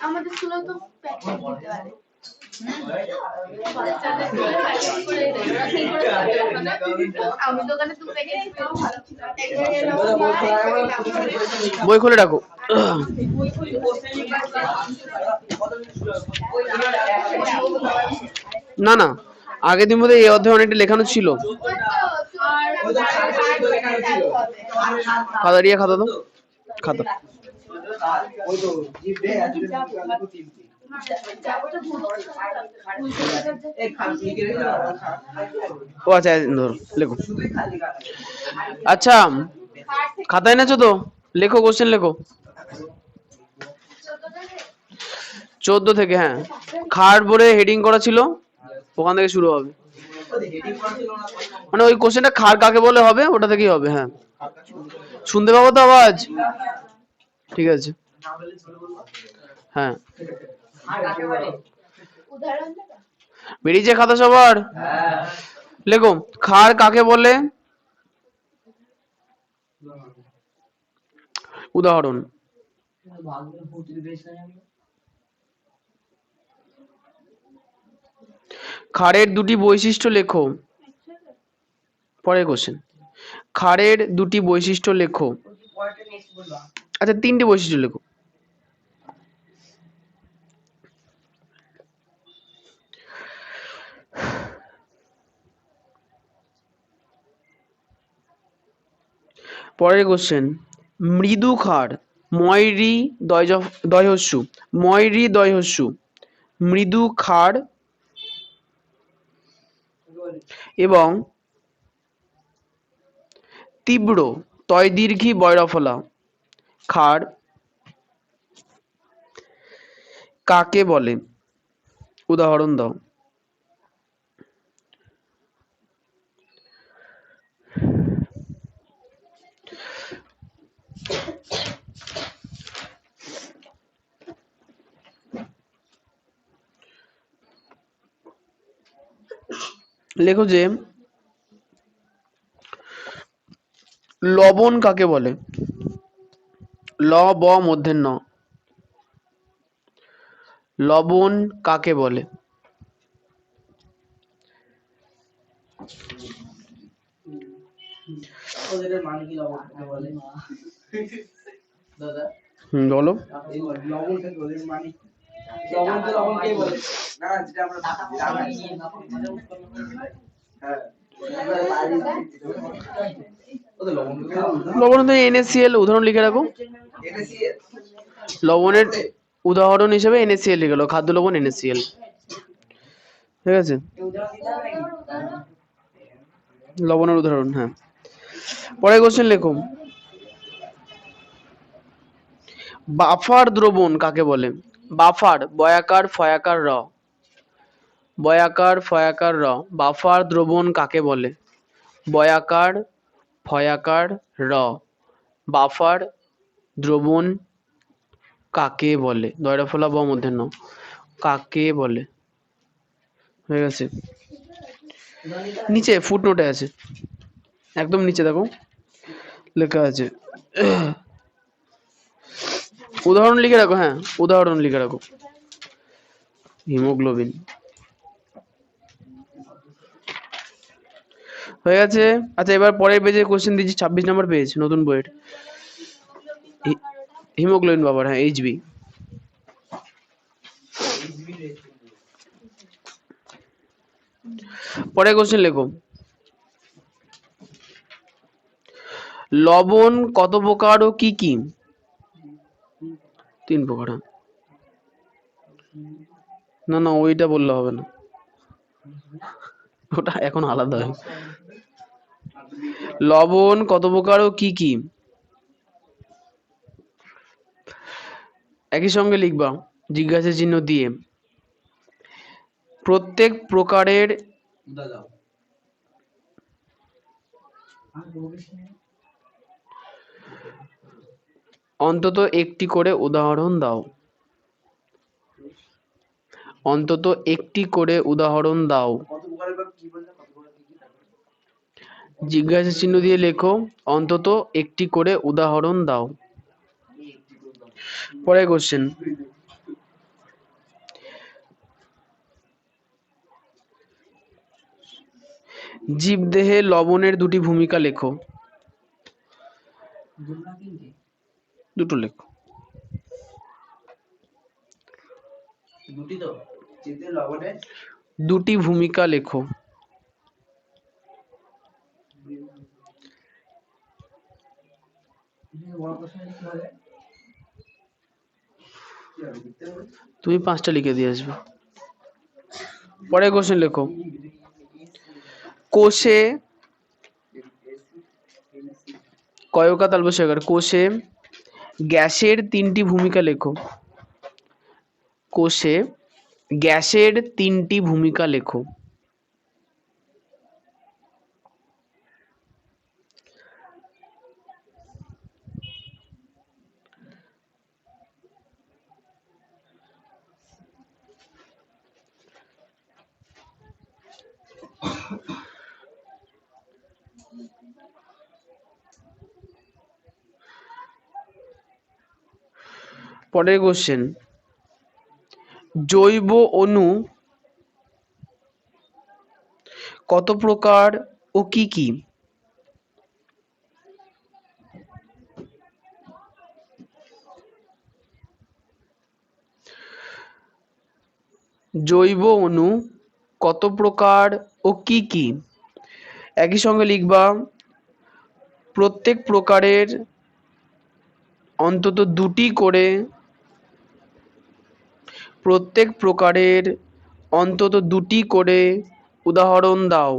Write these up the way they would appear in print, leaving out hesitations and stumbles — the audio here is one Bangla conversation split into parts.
আমাদের স্কুলে তো প্যাকেট দিতে পারে। বই খুলে রাখো। না না, আগের দিন বোধহয় এই অধ্যায়ে অনেকটা লেখানো ছিল। খাতা দিয়ে খাতা দাও, খাতা। ও আচ্ছা, ধরো লেখো। আচ্ছা, খাতায় এনেছো তো? লেখো, কোশ্চেন লেখো। 14 থেকে, হ্যাঁ। খাট বলে হেডিং করা ছিল, ওখান থেকে শুরু হবে। মানে ওই কোশ্চেনটা খাট কাকে বলে হবে, ওটা থেকেই হবে। হ্যাঁ, শুনতে পাবো তো আওয়াজ? ঠিক আছে, হ্যাঁ। বেরিয়েছে খাতা সবার? লেখো, খাড় কাকে বলে? উদাহরণ। খাড়ের দুটি বৈশিষ্ট্য লেখো। পরের কোশ্চেন, খাড়ের দুটি বৈশিষ্ট্য লেখো। আচ্ছা, 3টে বৈশিষ্ট্য লেখো। পরের কোশ্চেন, মৃদু খাড়, ময়রি দয়হস্যু, ময়রি দয়হস্যু, মৃদু খাড় এবং তীব্র তয় দীর্ঘী বয়রফলা খাড় কাকে বলে? উদাহরণ দাও। লেখো যে লবণ কাকে বলে? ল ব মধ্যের ন। লবণ কাকে বলে? বলো। লবণ তো NaCl, উদাহরণ লিখে রাখো। লবণের উদাহরণ হিসেবে NaCl লিখে রাখো, খাদ্য লবণ NaCl। ঠিক আছে, লবণের উদাহরণ। হ্যাঁ, পরের কোশ্চেন লেখো, বাফার দ্রবণ কাকে বলে? বাফার, বয়াকার ফয়াকার র, বয়াকার ফয়াকার র, বাফার দ্রবণ কাকে বলে? বয়াকার ফয়াকার র, বাফার দ্রবণ কাকে বলে? দয়রা ফলা ব মধ্যে ন, কাকে বলে? হয়ে গেছে। নিচে ফুটনোটে আছে, একদম নিচে দেখো লেখা আছে। উদাহরণ লিখে রাখো। হ্যাঁ, উদাহরণ লিখে রাখো। হিমোগ্লোবিন হয়ে গেছে। আচ্ছা, এবার পরের পেজে কোশ্চেন দিচ্ছি, 26 নম্বর পেজ, নতুন বইয়ের। হিমোগ্লোবিন বাবার, হ্যাঁ, HB। পরের কোশ্চেন লেখো, লবণ কত প্রকার ও কি কি? 3 প্রকার। না না, ওইটা বললে হবে না, ওটা এখন আলাদা হয়। লবণ কত প্রকার ও কি কি? একই সঙ্গে লিখবা জিজ্ঞাসা চিহ্ন দিয়ে। প্রত্যেক প্রকারের অন্তত একটি করে উদাহরণ দাও। অন্তত একটি করে উদাহরণ দাও। জিজ্ঞাসা চিহ্ন দিয়ে লেখো, অন্তত একটি করে উদাহরণ দাও। পরের কোশ্চেন, জীবদেহে লবণের দুটি ভূমিকা লেখো। দুটো লেখো। দুটি ভূমিকা লেখো। তুমি 5টা লিখে দিয়ে আসবে। পরের কোশ্চেন লেখো, কোষে কয়কা তালবস্যকার, কোষে গ্যাসের 3টি ভূমিকা লেখো। কোষে গ্যাসের 3টি ভূমিকা লেখো। পরের কোশ্চেন, জৈব অণু কত প্রকার ও কি কি? জৈব অণু কত প্রকার ও কি কি? একই সঙ্গে লিখবা, প্রত্যেক প্রকারের অন্তত দুটি করে, প্রত্যেক প্রকারের অন্তত দুটি করে উদাহরণ দাও।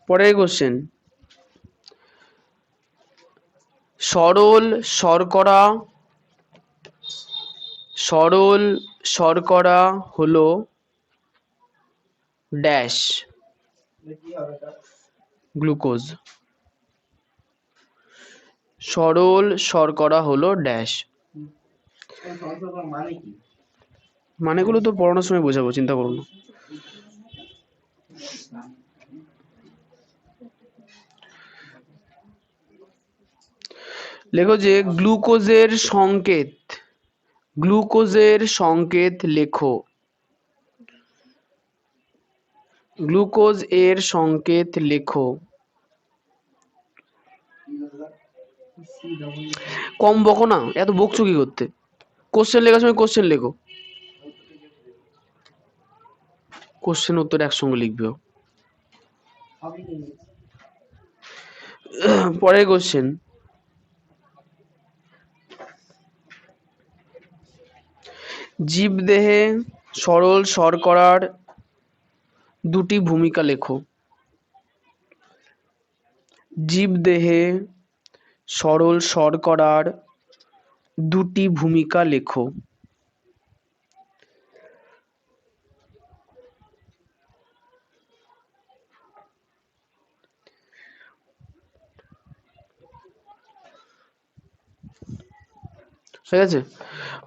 পরের কোশ্চেন, সরল শর্করা হলো ড্যাশ, গ্লুকোজ। সরল শর্করা হলো ড্যাশ। মানেগুলো তো পড়ানোর সময় বোঝাবো, চিন্তা করো না। লেখো যে গ্লুকোজের সংকেত লেখো। গ্লুকোজ এর সংকেত লেখো। কম বকো না, এত বকছো কি করতে? কোশ্চেন লেখার সময় কোশ্চেন লেখো, কোশ্চেন উত্তর একসঙ্গে লিখবে। পরের কোশ্চেন, জীবদেহে সরল শর্করার দুটি ভূমিকা লেখো। জীবদেহে সরল শর্করার দুটি ভূমিকা লেখো। ঠিক আছে,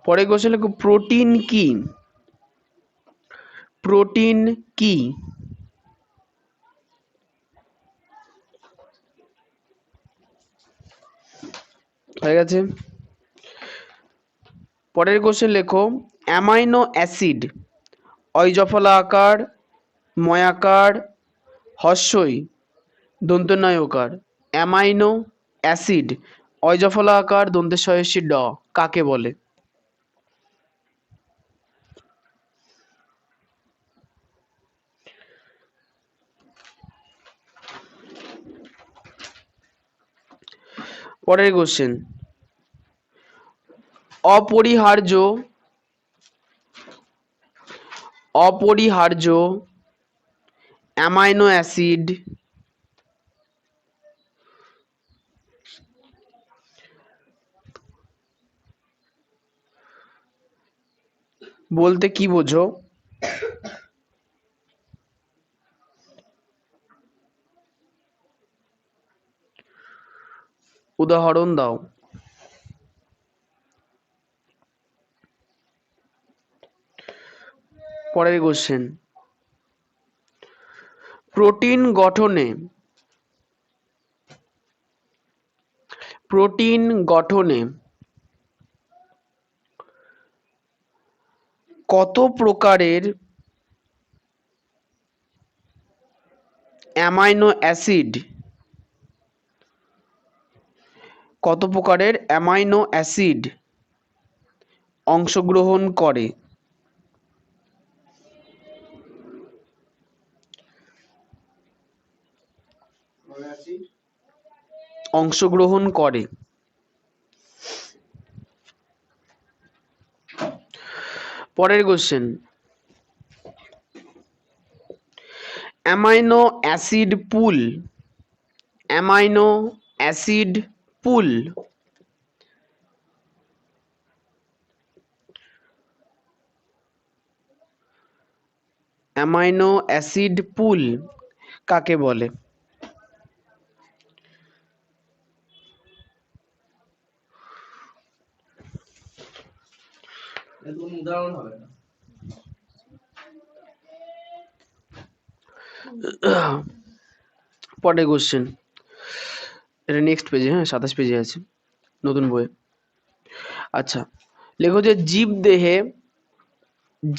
পরে কোশ্চেন লেখো, প্রোটিন কি? প্রোটিন কি? হয়ে গেছে। পরের কোশ্চেন লেখো, অ্যামাইনো অ্যাসিড অই জফলা আকার, ময়াকার, হস্যই, দন্ত নয়কার। অ্যামাইনো অ্যাসিড অই জফলা আকার, দন্তেশ্বয়সী ড কাকে বলে? পরের কোশ্চেন, অপরিহার্য অ্যামাইনো অ্যাসিড বলতে কি বোঝো? উদাহরণ দাও। পরের কোশ্চেন, প্রোটিন গঠনে কত প্রকারের অ্যামাইনো অ্যাসিড অংশগ্রহণ করে? পরের কোশ্চেন, অ্যামাইনো অ্যাসিড পুল কাকে বলে? পরের কোশ্চেন, এটা নেক্সট পেজে, হ্যাঁ 27 পেজে আছে নতুন বইয়ে। আচ্ছা, লেখো যে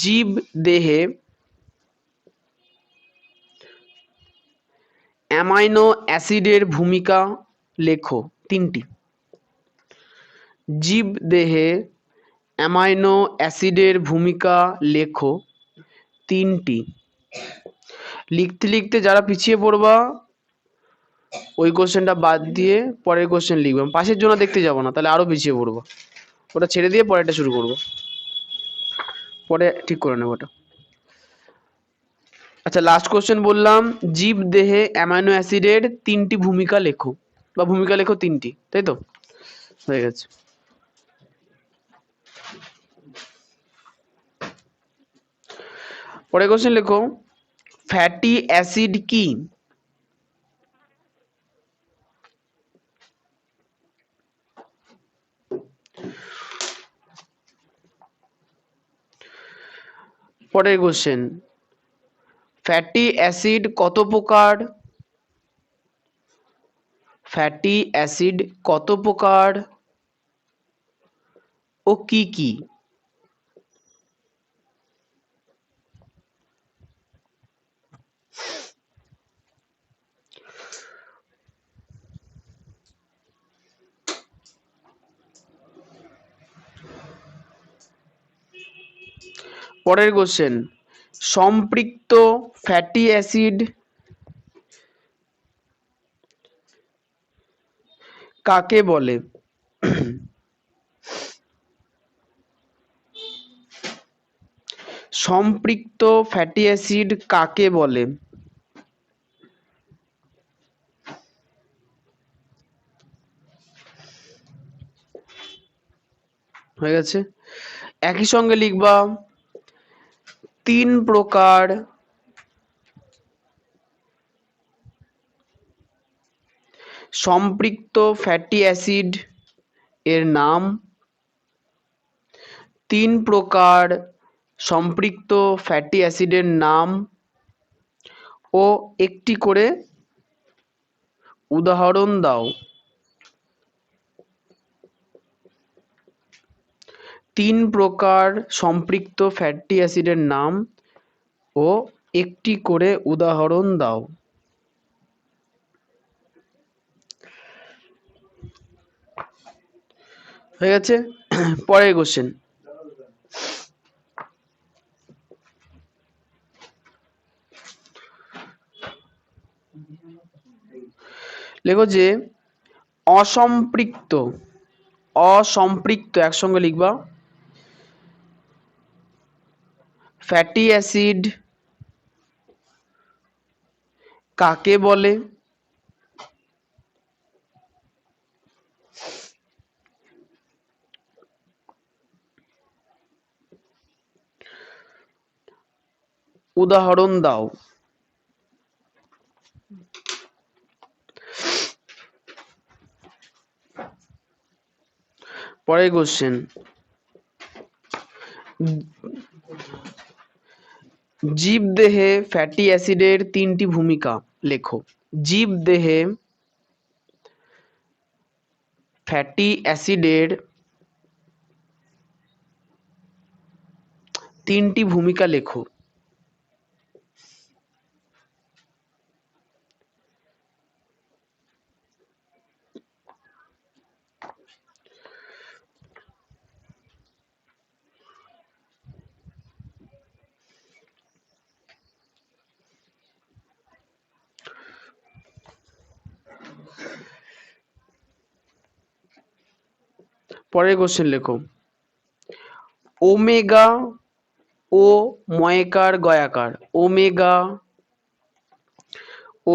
জীবদেহে অ্যামাইনো অ্যাসিডের ভূমিকা লেখো তিনটি। জীবদেহে অ্যামাইনো অ্যাসিডের ভূমিকা লেখো তিনটি। লিখতে লিখতে যারা পিছিয়ে পড়বা ওই কোশ্চেনটা বাদ দিয়ে পরের কোশ্চেন লিখবে। পাশের জন্য দেখতে যাবো না, তাহলে আরো পিছিয়ে পড়বো। ওটা ছেড়ে দিয়ে পরেরটা শুরু করবো, পরে ঠিক করে নেবো ওটা। আচ্ছা, লাস্ট কোশ্চেন বললাম, জীবদেহে অ্যামাইনো অ্যাসিডের তিনটি ভূমিকা লেখো, বা ভূমিকা লেখো তিনটি, তাই তো? হয়ে গেছে। পরের কোশ্চেন লেখো, ফ্যাটি অ্যাসিড কি? পরের কোশ্চেন, ফ্যাটি অ্যাসিড কত প্রকার? ও কি কি? পরের কোশ্চেন, সম্পৃক্ত ফ্যাটি অ্যাসিড কাকে বলে? সম্পৃক্ত ফ্যাটি অ্যাসিড কাকে বলে? হয়ে গেছে। একই সঙ্গে লিখবা, তিন প্রকার সম্পৃক্ত ফ্যাটি অ্যাসিড এর নাম। তিন প্রকার সম্পৃক্ত ফ্যাটি অ্যাসিডের নাম ও একটি করে উদাহরণ দাও। তিন প্রকার সম্পৃক্ত ফ্যাটি অ্যাসিডের নাম ও একটি করে উদাহরণ দাও। হয়ে গেছে। পরের কোশ্চেন, লেখো যে অসম্পৃক্ত একসঙ্গে লিখবা, ফ্যাটি অ্যাসিড কাকে বলে? উদাহরণ দাও। পরের কোশ্চেন, জীবদেহে ফ্যাটি অ্যাসিডের 3টি ভূমিকা লেখো। জীবদেহে ফ্যাটি অ্যাসিডের 3টি ভূমিকা লেখো। পরের কোশ্চেন লেখো, ওমেগা ও ময়কার গয়াকার। ওমেগা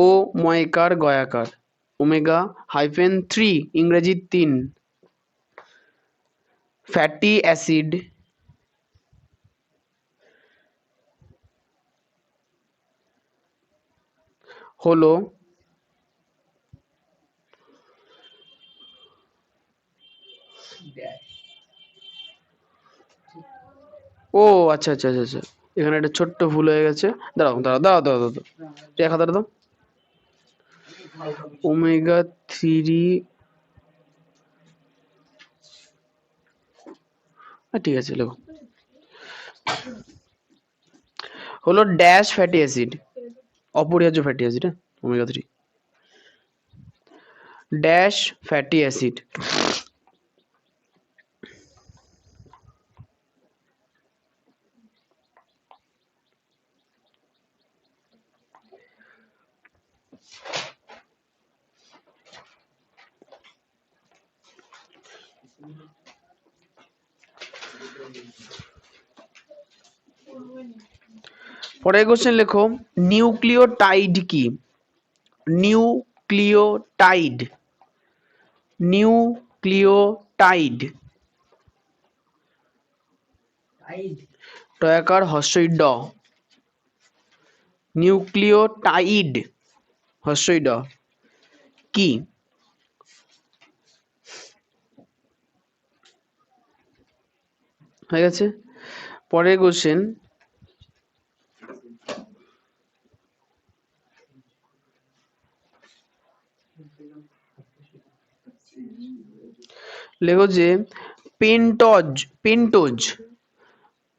ও ময়কার গয়াকার। ওমেগা -3 ইংরেজি 3 ফ্যাটি অ্যাসিড হলো ও আচ্ছা আচ্ছা আচ্ছা আচ্ছা, এখানে একটা ছোট্ট ভুল হয়ে গেছে। দাঁড়াও দাঁড়াও দাঁড়াও দাঁড়াও দাঁড়াও, এক হাজার দাও। ওমেগা 3, ঠিক আছে লেখো, হলো ড্যাশ ফ্যাটি অ্যাসিড, অপরিহার্য ফ্যাটি অ্যাসিড। হ্যাঁ, ওমেগা 3 ড্যাশ ফ্যাটি অ্যাসিড। পরের কোশ্চেন লেখো, নিউক্লিওটাইড কি? নিউক্লিওটাইড, নিউক্লিওটাইড টয়াকার হস্যই ড, নিউক্লিওটাইড হস্যই ড কি? হয়ে গেছে। পরের কোশ্চেন, লেখো যে পেন্টোজ, পেন্টোজ,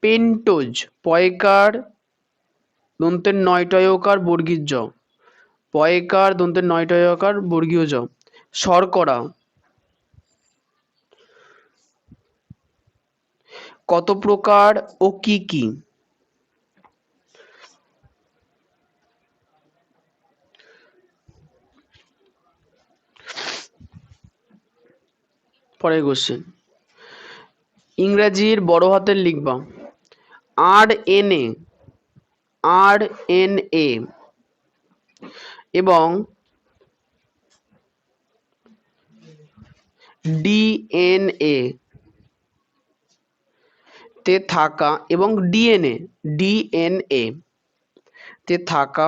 পেন্টোজ পয়কার দন্তের 9 বর্গীয় জ, পয়কার দন্তের 9 বর্গীয় জ শর্করা কত প্রকার ও কি কি? পরের কোশ্চেন, ইংরাজির বড় হাতের লিখবা। RNA, RNA এবং DNA তে থাকা এবং DNA তে থাকা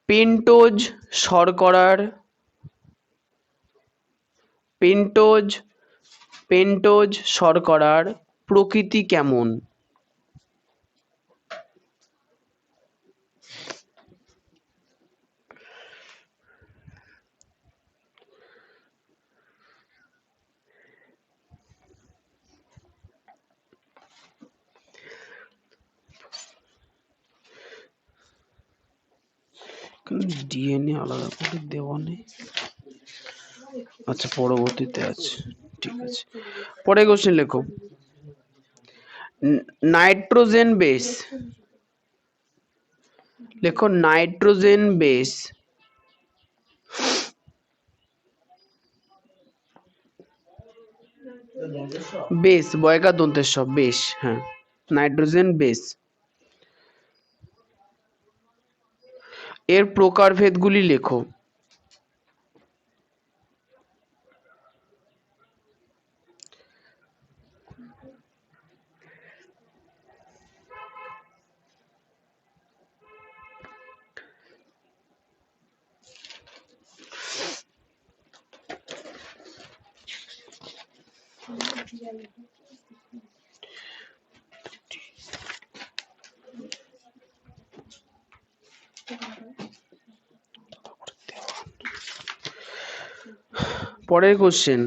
পেন্টোজ শর্করার, পেন্টোজ শর্করার প্রকৃতি কেমন? ডিএনএ আলাদা করে দেওয়া নেই, আচ্ছা পরবর্তীতে আছে, ঠিক আছে। পরে কোশ্চেন লেখো, নাইট্রোজেন বেস, লেখো নাইট্রোজেন বেস বেস বয়কার দন্তের সব বেশ, হ্যাঁ নাইট্রোজেন বেস এর প্রকারভেদগুলি লেখো। পরের কোশ্চেন,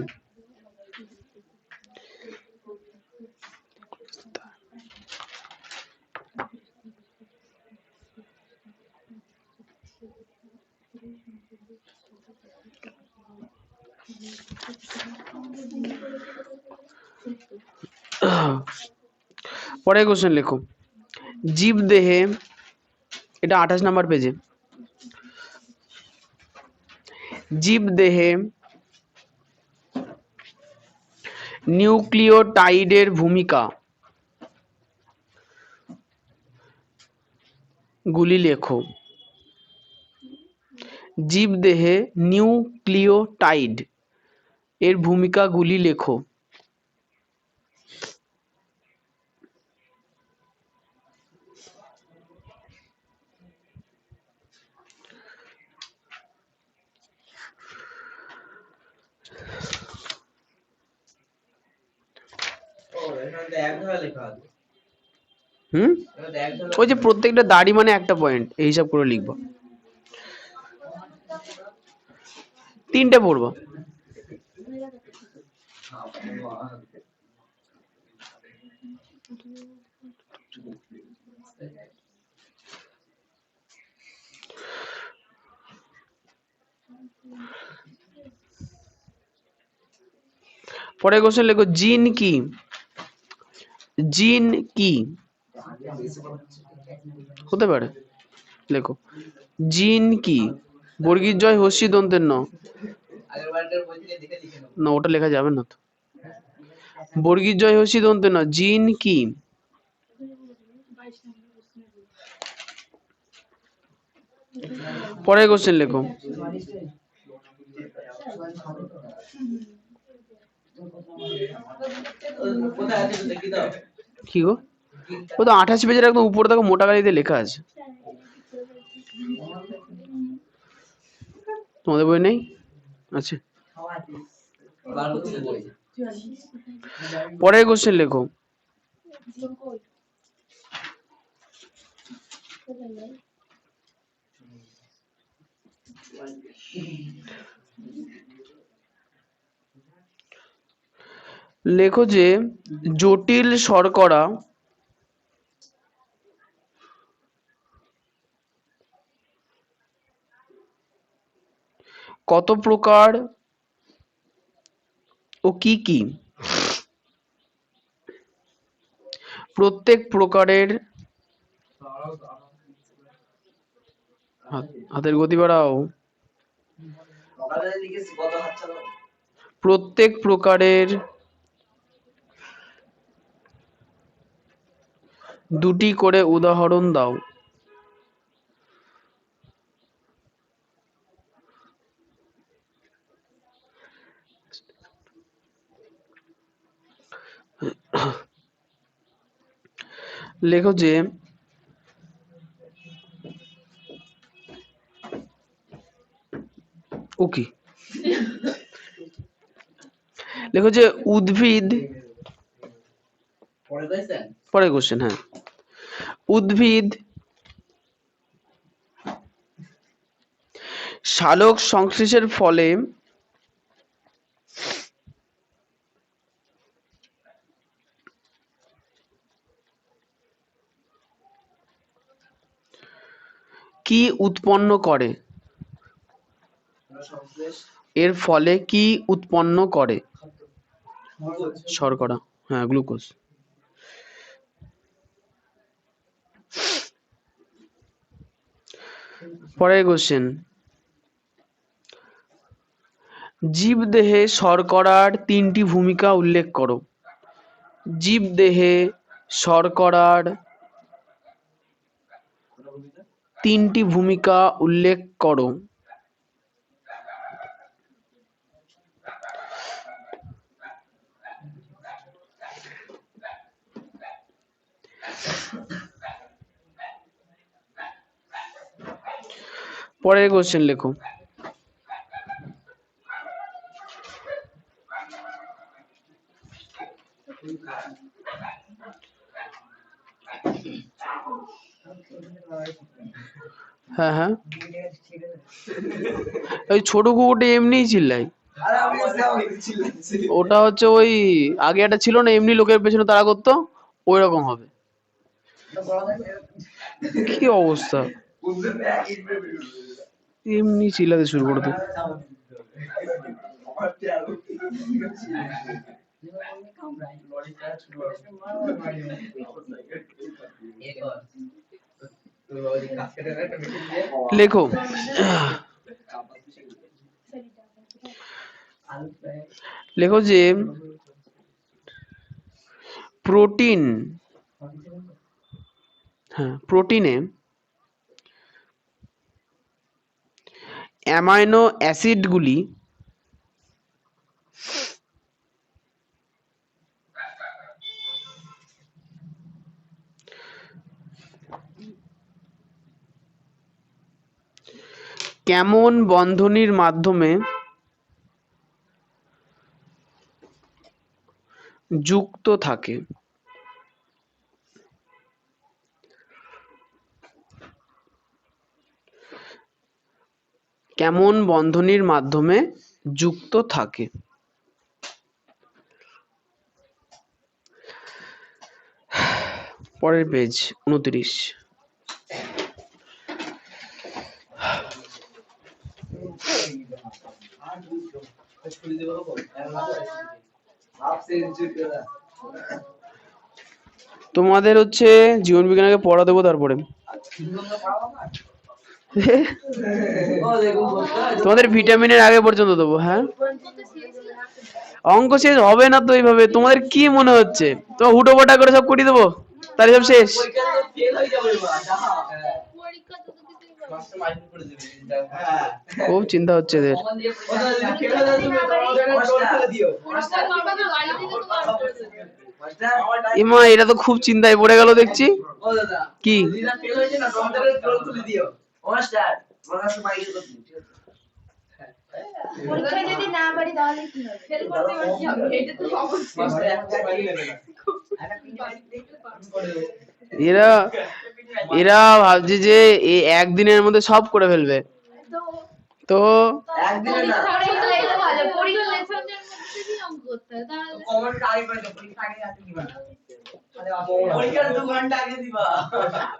পরের কোশ্চেন লেখো। জীব দেহে, এটা 28 নম্বর পেজে, জীব দেহে নিউক্লিওটাইডের ভূমিকা গুলি লেখো। জীব দেহে নিউক্লিওটাইড এর ভূমিকা গুলি লেখো। ওই যে প্রত্যেকটা দাড়ি মানে একটা পয়েন্ট, এই হিসাব করে লিখবো। 3টে পড়বো। পরের কোশ্চেন লেখো, জিন কি? জিন কি হতে পারে? লেখো জিন কি? বর্গীর জয় হস্যি দন্তের ন, না ওটা লেখা যাবে না তো। বর্গীর জয় হস্যি দন্তের ন, জিন কি? পরের কোশ্চেন লেখো। কি গো? ও তো 28 পেজের একদম উপরে দেখো মোটা কালিতে লেখা আছে। তোমাদের বই নেই? আচ্ছা, পরের কোশ্চেন লেখো। লেখো যে জটিল শর্করা কত প্রকার ও কি কি? প্রত্যেক প্রকারের, হাতের গতি বাড়াও। প্রত্যেক প্রকারের দুটি করে উদাহরণ দাও। লেখো যে ওকে, লেখো যে উদ্ভিদ, পরের কোশ্চেন, হ্যাঁ, উদ্ভিদ সালোক সংশ্লেষের ফলে কি উৎপন্ন করে? এর ফলে কি উৎপন্ন করে? শর্করা, হ্যাঁ গ্লুকোজ। পরের কোশ্চেন, জীবদেহে শর্করার 3টি ভূমিকা উল্লেখ করো। জীবদেহে শর্করার 3টি ভূমিকা উল্লেখ করো। পরের কোশ্চেন লেখো। হ্যাঁ হ্যাঁ, ওই ছোট কুকুরটা এমনিই চিল্লাই। ওটা হচ্ছে ওই আগে একটা ছিল না, এমনি লোকের পেছনে তাড়া করতো, ওই রকম হবে। কি অবস্থা, এমনি চিল্লাতে শুরু করতো। লেখো, লেখো যে প্রোটিন, হ্যাঁ প্রোটিনে অ্যামাইনো অ্যাসিডগুলি কেমন বন্ধনীর মাধ্যমে যুক্ত থাকে? কেমন বন্ধনীর মাধ্যমে যুক্ত থাকে? পরের পেজ 29। তোমাদের হচ্ছে জীবন বিজ্ঞানকে পড়া দেবো, তারপরে তোমাদের ভিটামিনের আগে পর্যন্ত দেবো। হ্যাঁ, অঙ্ক শেষ হবে না তো এইভাবে? তোমাদের কি মনে হচ্ছে তোমার হুটোপাটা করে সব করিয়ে দেবো তাহলে সব শেষ? খুব চিন্তা হচ্ছে এদের। ইমা, এটা তো খুব চিন্তায় পড়ে গেল দেখছি। কি এরা এরা ভাবছে যে এই একদিনের মধ্যে সব করে ফেলবে, তো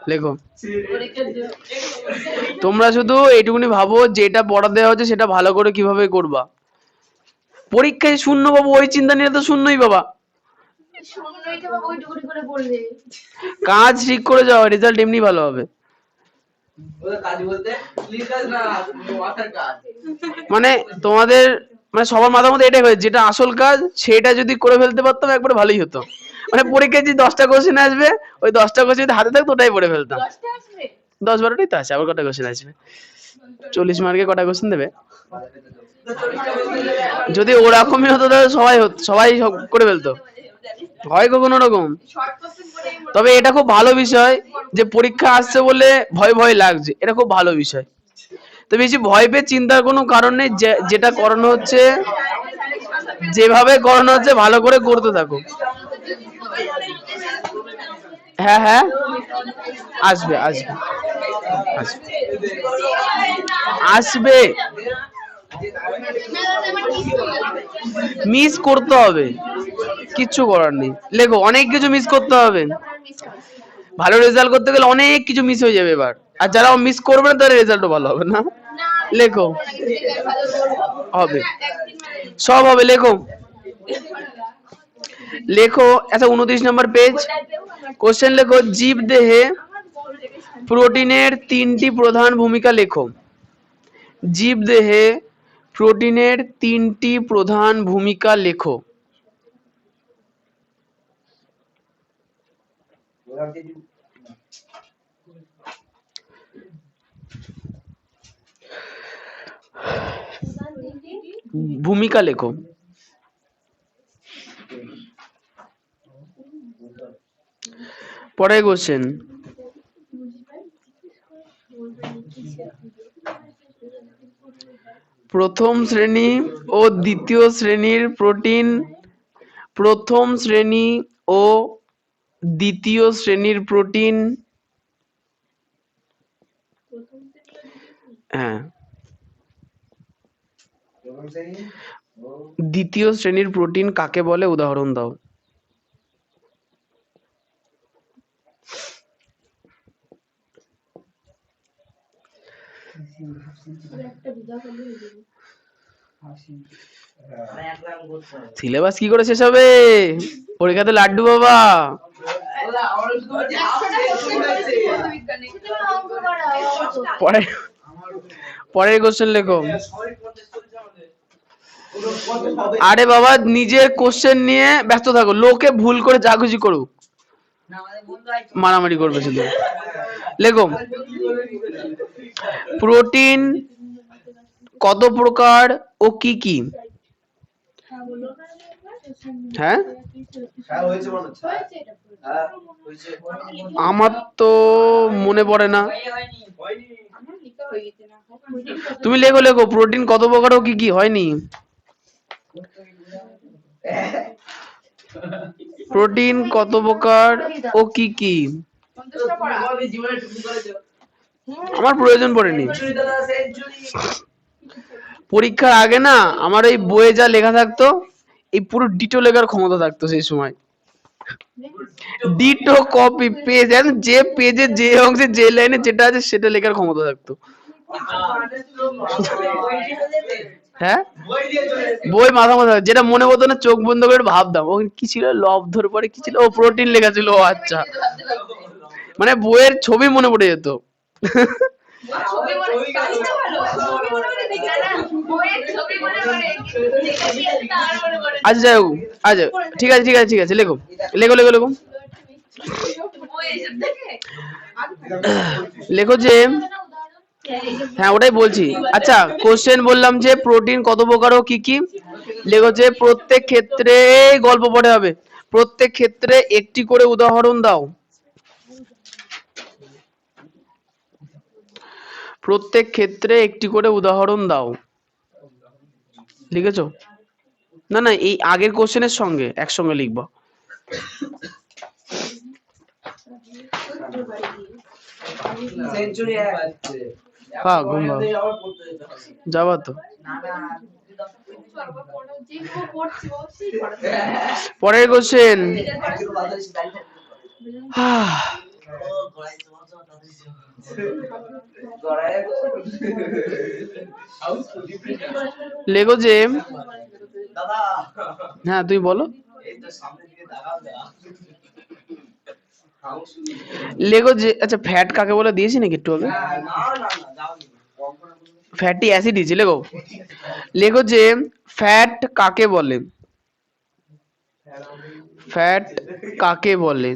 লেখো, তোমরা শুধু এইটুকুনি ভাবো যেটা পড়া দেওয়া হচ্ছে সেটা ভালো করে কিভাবে করবা। পরীক্ষায় শূন্য পাবো ওই চিন্তা নিয়ে তো শূন্যই বাবা। কাজ ঠিক করে যাও, রেজাল্ট এমনি ভালো হবে। মানে তোমাদের মানে সবার মাথার মধ্যে এটাই হয়েছে, যেটা আসল কাজ সেটা যদি করে ফেলতে পারতাম একবারে ভালোই হতো। মানে পরীক্ষায় যে 10টা কোশ্চেন আসবে, ওই 10টা কোশ্চেন যদি হাতে থাকতো ওটাই পড়ে ফেলতাম। 10-12টাই তো আছে, আবার কটা কোশ্চেন আসবে? 40 মার্কে কটা কোশ্চেন দেবে? যদি ওরকমই হতো তাহলে সবাই করে ফেলতো, হয় কখনো রকম। তবে এটা খুব ভালো বিষয় যে পরীক্ষা আসছে বলে ভয় ভয় লাগছে, এটা খুব ভালো বিষয়। তো বেশি ভয় পেয়ে চিন্তার কোনো কারণ নেই, যেটা করানো হচ্ছে যেভাবে করানো হচ্ছে ভালো করে করতে থাকো। হ্যাঁ হ্যাঁ, আসবে আসবে আসবে, মিস করতে হবে, কিচ্ছু করার নেই। লেখো, অনেক কিছু মিস করতে হবে, ভালো রেজাল্ট করতে গেলে অনেক কিছু মিস হয়ে যাবে এবার, আর যারা মিস করবে না তাদের রেজাল্টও ভালো হবে না। লেখো, হবে, সব হবে। লেখো লেখো আচ্ছা 29 নম্বর পেজ, কোশ্চেন লেখো, জীব দেহে প্রোটিনের 3টি প্রধান ভূমিকা লেখো। জীব দেহে প্রোটিনের 3টি প্রধান ভূমিকা লেখো। ভূমিকা লেখো। পরের কোশ্চেন, প্রথম শ্রেণী ও দ্বিতীয় শ্রেণীর প্রথম শ্রেণী ও দ্বিতীয় শ্রেণীর প্রোটিন, হ্যাঁ, দ্বিতীয় শ্রেণীর প্রোটিন কাকে বলে উদাহরণ দাও। সিলেবাস কি করে শেষ হবে? পরীক্ষাতে লাড্ডু বাবা। পরের কোশ্চেন লেখো। আরে বাবা নিজের কোশ্চেন নিয়ে ব্যস্ত থাকো, লোকে ভুল করে যা খুশি করুক, মারামারি করবে শুধু। লেখো প্রোটিন কত প্রকার ও কি কি? হ্যাঁ আমার তো মনে পড়ে না, তুমি লেখো লেখো প্রোটিন কত প্রকার ও কি কি? হয়নি? প্রোটিন কত প্রকার ও কি কি? আমার প্রয়োজন পড়েনি। পরীক্ষার আগে না আমার এই বইয়ে যা লেখা থাকতো এই পুরো ডিটো লেখার ক্ষমতা থাকতো সেই সময়। ডিটো কপি পেজ, যে পেজে যে অংশে যে লাইনে যেটা আছে সেটা লেখার ক্ষমতা থাকতো। হ্যাঁ বই মাথা মাথা যেটা মনে হতো না চোখ বন্ধ করে ভাবতাম ও কি ছিল, লব্ধর পরে কি ছিল, ও প্রোটিন লেখা ছিল, ও আচ্ছা, মানে বইয়ের ছবি মনে পড়ে যেত। আচ্ছা যাই হোক, আচ্ছা ঠিক আছে ঠিক আছে ঠিক আছে, লেখো লেখো লেখো লেখো লেখো যে, হ্যাঁ ওটাই বলছি। আচ্ছা কোশ্চেন বললাম যে প্রোটিন কত প্রকার ও কি কি? লেখো যে প্রত্যেক ক্ষেত্রে, গল্প পড়ে হবে, প্রত্যেক ক্ষেত্রে একটি করে উদাহরণ দাও। প্রত্যেক ক্ষেত্রে একটি করে উদাহরণ দাও। লিখেছো? না না এই আগের কোশ্চেনের সঙ্গে একসঙ্গে লিখবা। হ্যাঁ ঘুমবা যাবা তো। পরের কোশ্চেন, লেখো যে, হ্যাঁ তুমি বলো। লেখো যে, আচ্ছা ফ্যাট কাকে বলে দিয়েছি নাকি একটু আগে? ফ্যাটি অ্যাসিড দিয়েছি। লেখো লেখো যে ফ্যাট কাকে বলে? ফ্যাট কাকে বলে?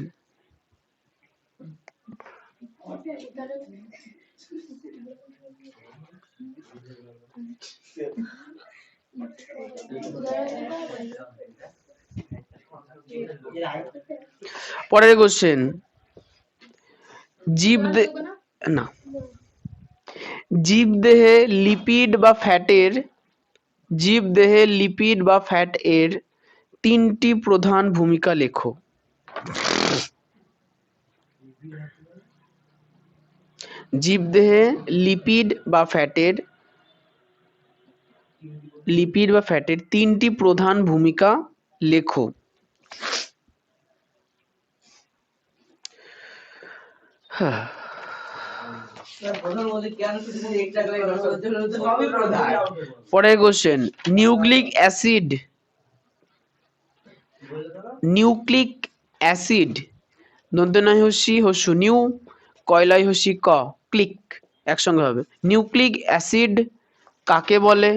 পরের কোশ্চেন, না জীবদেহে লিপিড বা ফ্যাটের, জীবদেহে লিপিড বা ফ্যাট এর তিনটি প্রধান ভূমিকা লেখো। জীবদেহে লিপিড বা ফ্যাটের, লিপিড বা ফ্যাটের তিনটি প্রধান ভূমিকা লেখো। পরের question, nucleic acid, nucleic acid দন্তনায় হসি হসু নিউ, কয়লায় হসি ক, ক্লিক একসঙ্গে হবে। নিউক্লিক অ্যাসিড কাকে বলে?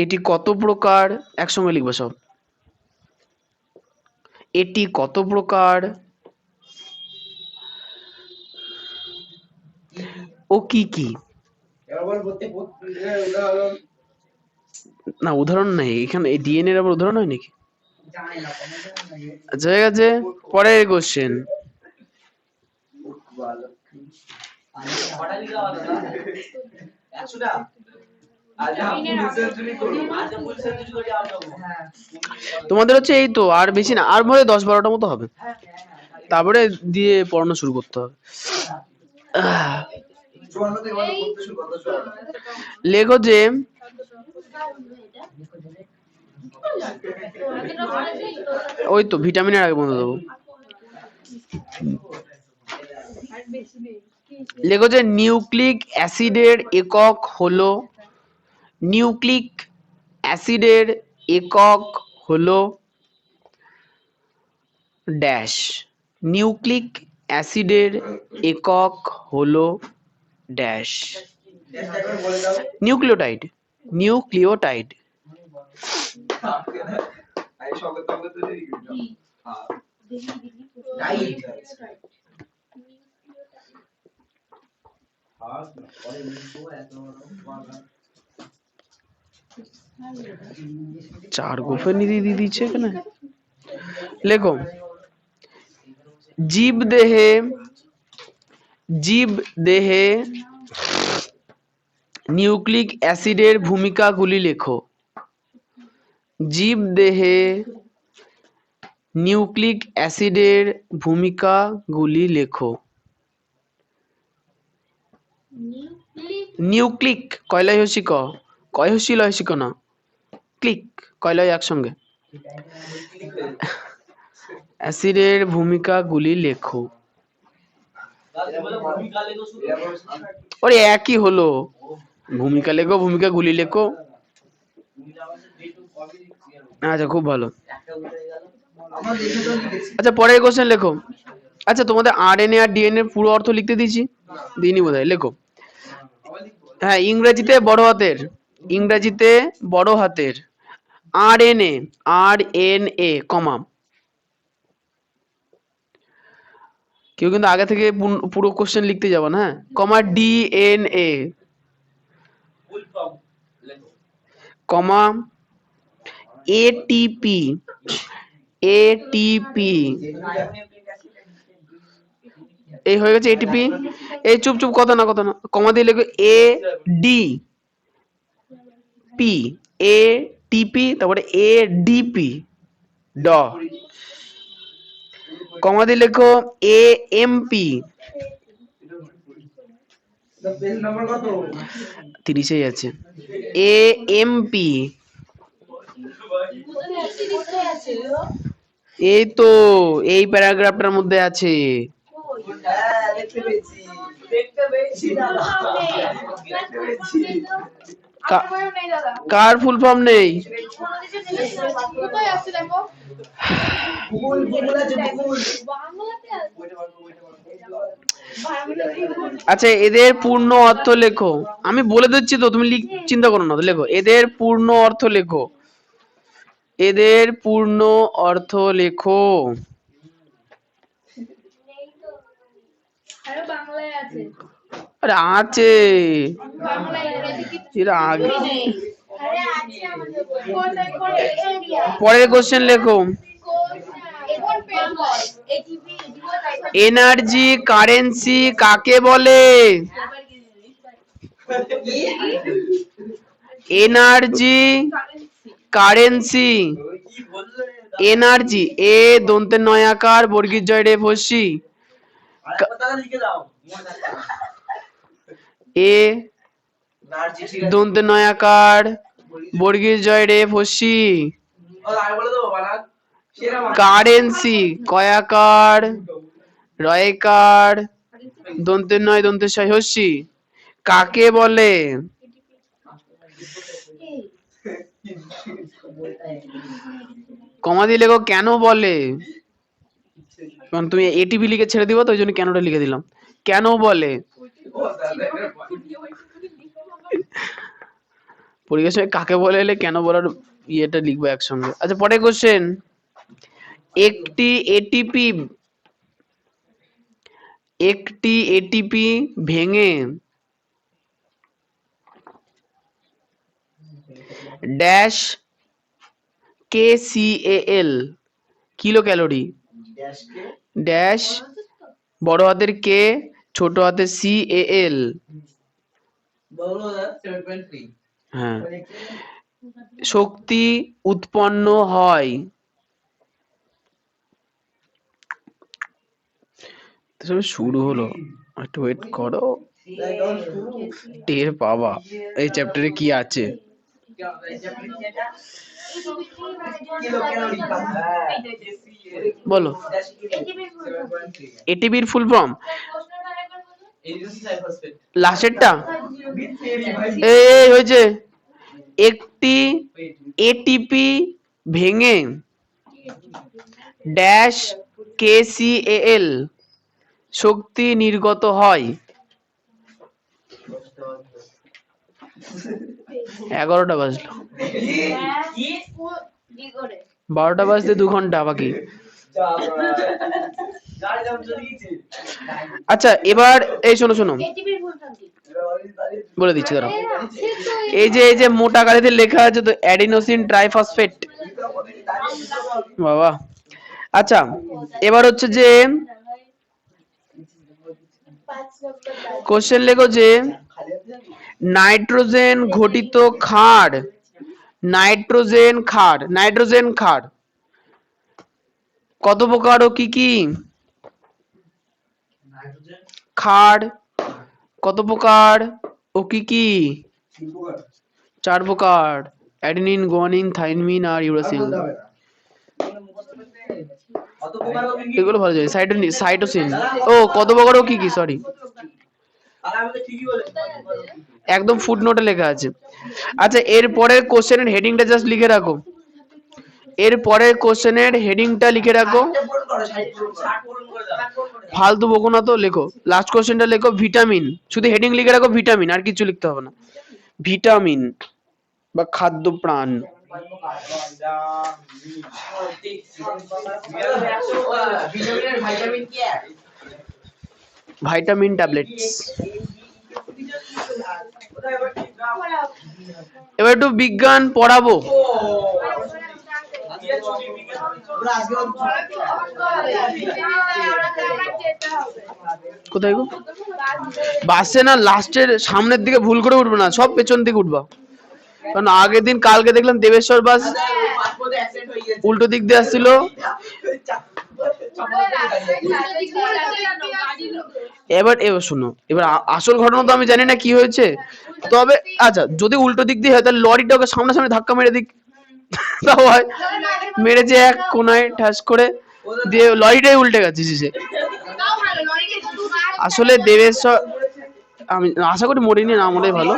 এটি কত প্রকার? একসঙ্গে লিখবো সব। এটি কত প্রকার ও কি কি? না উদাহরণ নাই এখানে, ডিএনএ এর আবার উদাহরণ হয় নাকি? আচ্ছা ঠিক আছে, পরের কোশ্চেন, তোমাদের হচ্ছে এই তো, আর বেশি না, আর মনে হয় 10-12টা মতো হবে, তারপরে দিয়ে পড়ানো শুরু করতে হবে। লেখো যে ওই তো ভিটামিনের আগে বন্ধ দেবো। লেখো যে নিউক্লিক অ্যাসিডের একক হলো, নিউক্লিক অ্যাসিডের একক হলো ড্যাশ। নিউক্লিক অ্যাসিডের একক হলো ড্যাশ। Nucleotide, nucleotide. চার গোফে নিয়ে দিয়ে দিচ্ছে এখানে। লেখো জীব দেহে, জীব দেহে নিউক্লিক অ্যাসিডের ভূমিকাগুলি লেখো। জীব দেহে নিউক্লিক অ্যাসিডের ভূমিকাগুলি লেখো। নিউক্লিক কয়লাই হসি ক, কয় হসি লয় হসি ক না, ক্লিক কয়লাই একসঙ্গে। অ্যাসিডের ভূমিকাগুলি লেখো। ওরে একই হলো, ভূমিকা লেখো, ভূমিকাগুলি লেখো। আচ্ছা খুব ভালো। আচ্ছা পরের কোশ্চেন লেখো। আচ্ছা তোমাদের আরএনএ আর ডিএনএ পুরো অর্থ লিখতে দিয়েছি, দিইনি বোধহয়। লেখো হ্যাঁ, ইংরেজিতে বড় হাতের, ইংরেজিতে বড় হাতের আরএনএ, আরএনএ কমা, কেউ কিন্তু আগে থেকে পুরো কোশ্চেন লিখতে যাবো না, হ্যাঁ, কমা ডিএনএ কমা এটিপি, এটিপি এই হয়ে গেছে এটিপি। এই চুপ চুপ, কথা না কথা না, কমা দিয়ে লিখো এ ডি পি, এ টিপি তারপরে এ ডিপি ড, কমা দিয়ে লেখো এ এমপি, 30-এই আছে, এ এমপি। এই তো এই প্যারাগ্রাফটার মধ্যে আছে। কার ফুল ফর্ম নেই? আচ্ছা এদের পূর্ণ অর্থ লেখো, আমি বলে দিচ্ছি তো, তুমি চিন্তা করো না, লেখো এদের পূর্ণ অর্থ লেখো, এদের পূর্ণ অর্থ লেখো। আরে আছে, এরা আগে। পরের কোশ্চেন লেখো, এনার্জি কারেন্সি কাকে বলে? এনার্জি কারেন্সি, এনার্জি এ দন্তে নয়াকার বর্গীর জয় রে ফসি, এ দন্তে নয়াকার বর্গীর জয় রে ফসি, কারেন্সি কয়াকার রয়কার দন্তে নয় দন্তে ছয় হসি কাকে বলে? কমা দিয়ে লেখো কেন বলে, কারণ তুমি এটিভি লিখে ছেড়ে দিবা তো, ওই জন্য কেনটা লিখে দিলাম, কেন বলে। পরীক্ষার সময় কাকে বলে এলে কেন বলার ইয়েটা লিখবো একসঙ্গে। আচ্ছা পরের কোশ্চেন, একটি এটিপি, একটি এটিপি ভেঙে dash KCAL kilo calorie, dash বড় হাতের কে ছোট হাতের CAL হ্যাঁ, শক্তি উৎপন্ন হয়। তবে শুরু হলো, একটু ওয়েট করো, টের পাবা এই চ্যাপ্টারে কি আছে। বলো এটিপির ফুল ফর্ম, লাস্টেরটা এই হয়েছে একটি এটিপি ভেঙে ড্যাশ কেসিএল শক্তি নির্গত হয়। 11টা বাজলো, 12টা বাজতে 2 ঘন্টা বাকি। আচ্ছা এবার এই শোনো শোনো বলে দিচ্ছি দাঁড়াও। এই যে মোটা কালিতে লেখা আছে তো অ্যাডিনোসিন ট্রাইফসফেট। বাবা আচ্ছা এবার হচ্ছে যে কোশ্চেন লেখো যে নাইট্রোজেন ঘটিত ক্ষার, নাইট্রোজেন ক্ষার কত প্রকার ও কি কি? ক্ষার কত প্রকার ও কি কি? 4 প্রকার, অ্যাডেনিন, গুয়ানিন, থাইমিন আর ইউরাসিল। এগুলো ভালো যায়। সাইটোসিন ও কত প্রকার ও কি কি, সরি একদম ফুটনোটে লেখা আছে। আচ্ছা এর পরের কোশ্চেনের হেডিংটা জাস্ট লিখে রাখো, এর পরের কোশ্চেনের হেডিংটা লিখে রাখো, ফালতু বকো না তো, লেখো লাস্ট কোশ্চেনটা লেখো ভিটামিন, শুধু হেডিং লিখে রাখো ভিটামিন, আর কিছু লিখতে হবে না। ভিটামিন বা খাদ্য প্রাণ। Vitamin tablets. এবার একটু বিজ্ঞান পড়াবো। কোথায় গো? বাসে না লাস্টের সামনের দিকে ভুল করে উঠবে না, সব পেছন দিকে উঠবা। কারণ আগের দিন কালকে দেখলাম দেবেশ্বর বাস উল্টো দিক দিয়ে আসছিল। এবার শোনো, এবার আসল ঘটনা তো আমি জানি না কি হয়েছে, তবে আচ্ছা যদি উল্টো দিক দিয়ে হয় তাহলে লরিটাকে সামনাসামনি ধাক্কা মেরে দিক, তাও হয়। মেরেছে এক কোনায় ঠাস করে, দিয়ে লরিটাই উল্টে গেছে শেষে। আসলে দেবেশ্বর, আমি আশা করি মরিনি, না মরে ভালো।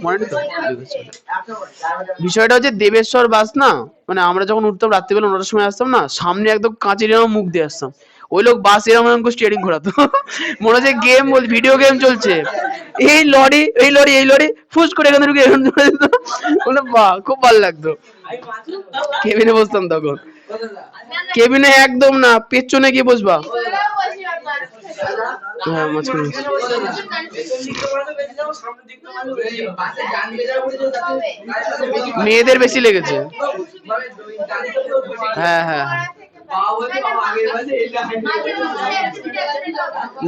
মরেনি তো? বিষয়টা হচ্ছে দেবেশ্বর বাস না, মানে আমরা যখন উঠতাম রাত্রিবেলা 9টার সময় আসতাম না, সামনে একদম কাঁচের এরকম মুখ দিয়ে আসতাম, ওই লোক বাস এরকম এরকম স্টিয়ারিং ঘোরাতো, মনে হচ্ছে গেম বলছে, ভিডিও গেম চলছে। এই লরি ফুস করে এখানে ঢুকে এখানে ঢুকে যেত, মানে বাহ খুব ভালো লাগতো। কেবিনে বসতাম তখন, কেবিনে একদম না, পেছনে গিয়ে বসবা। হ্যাঁ মাঝখানে। মেয়েদের বেশি লেগেছে। হ্যাঁ হ্যাঁ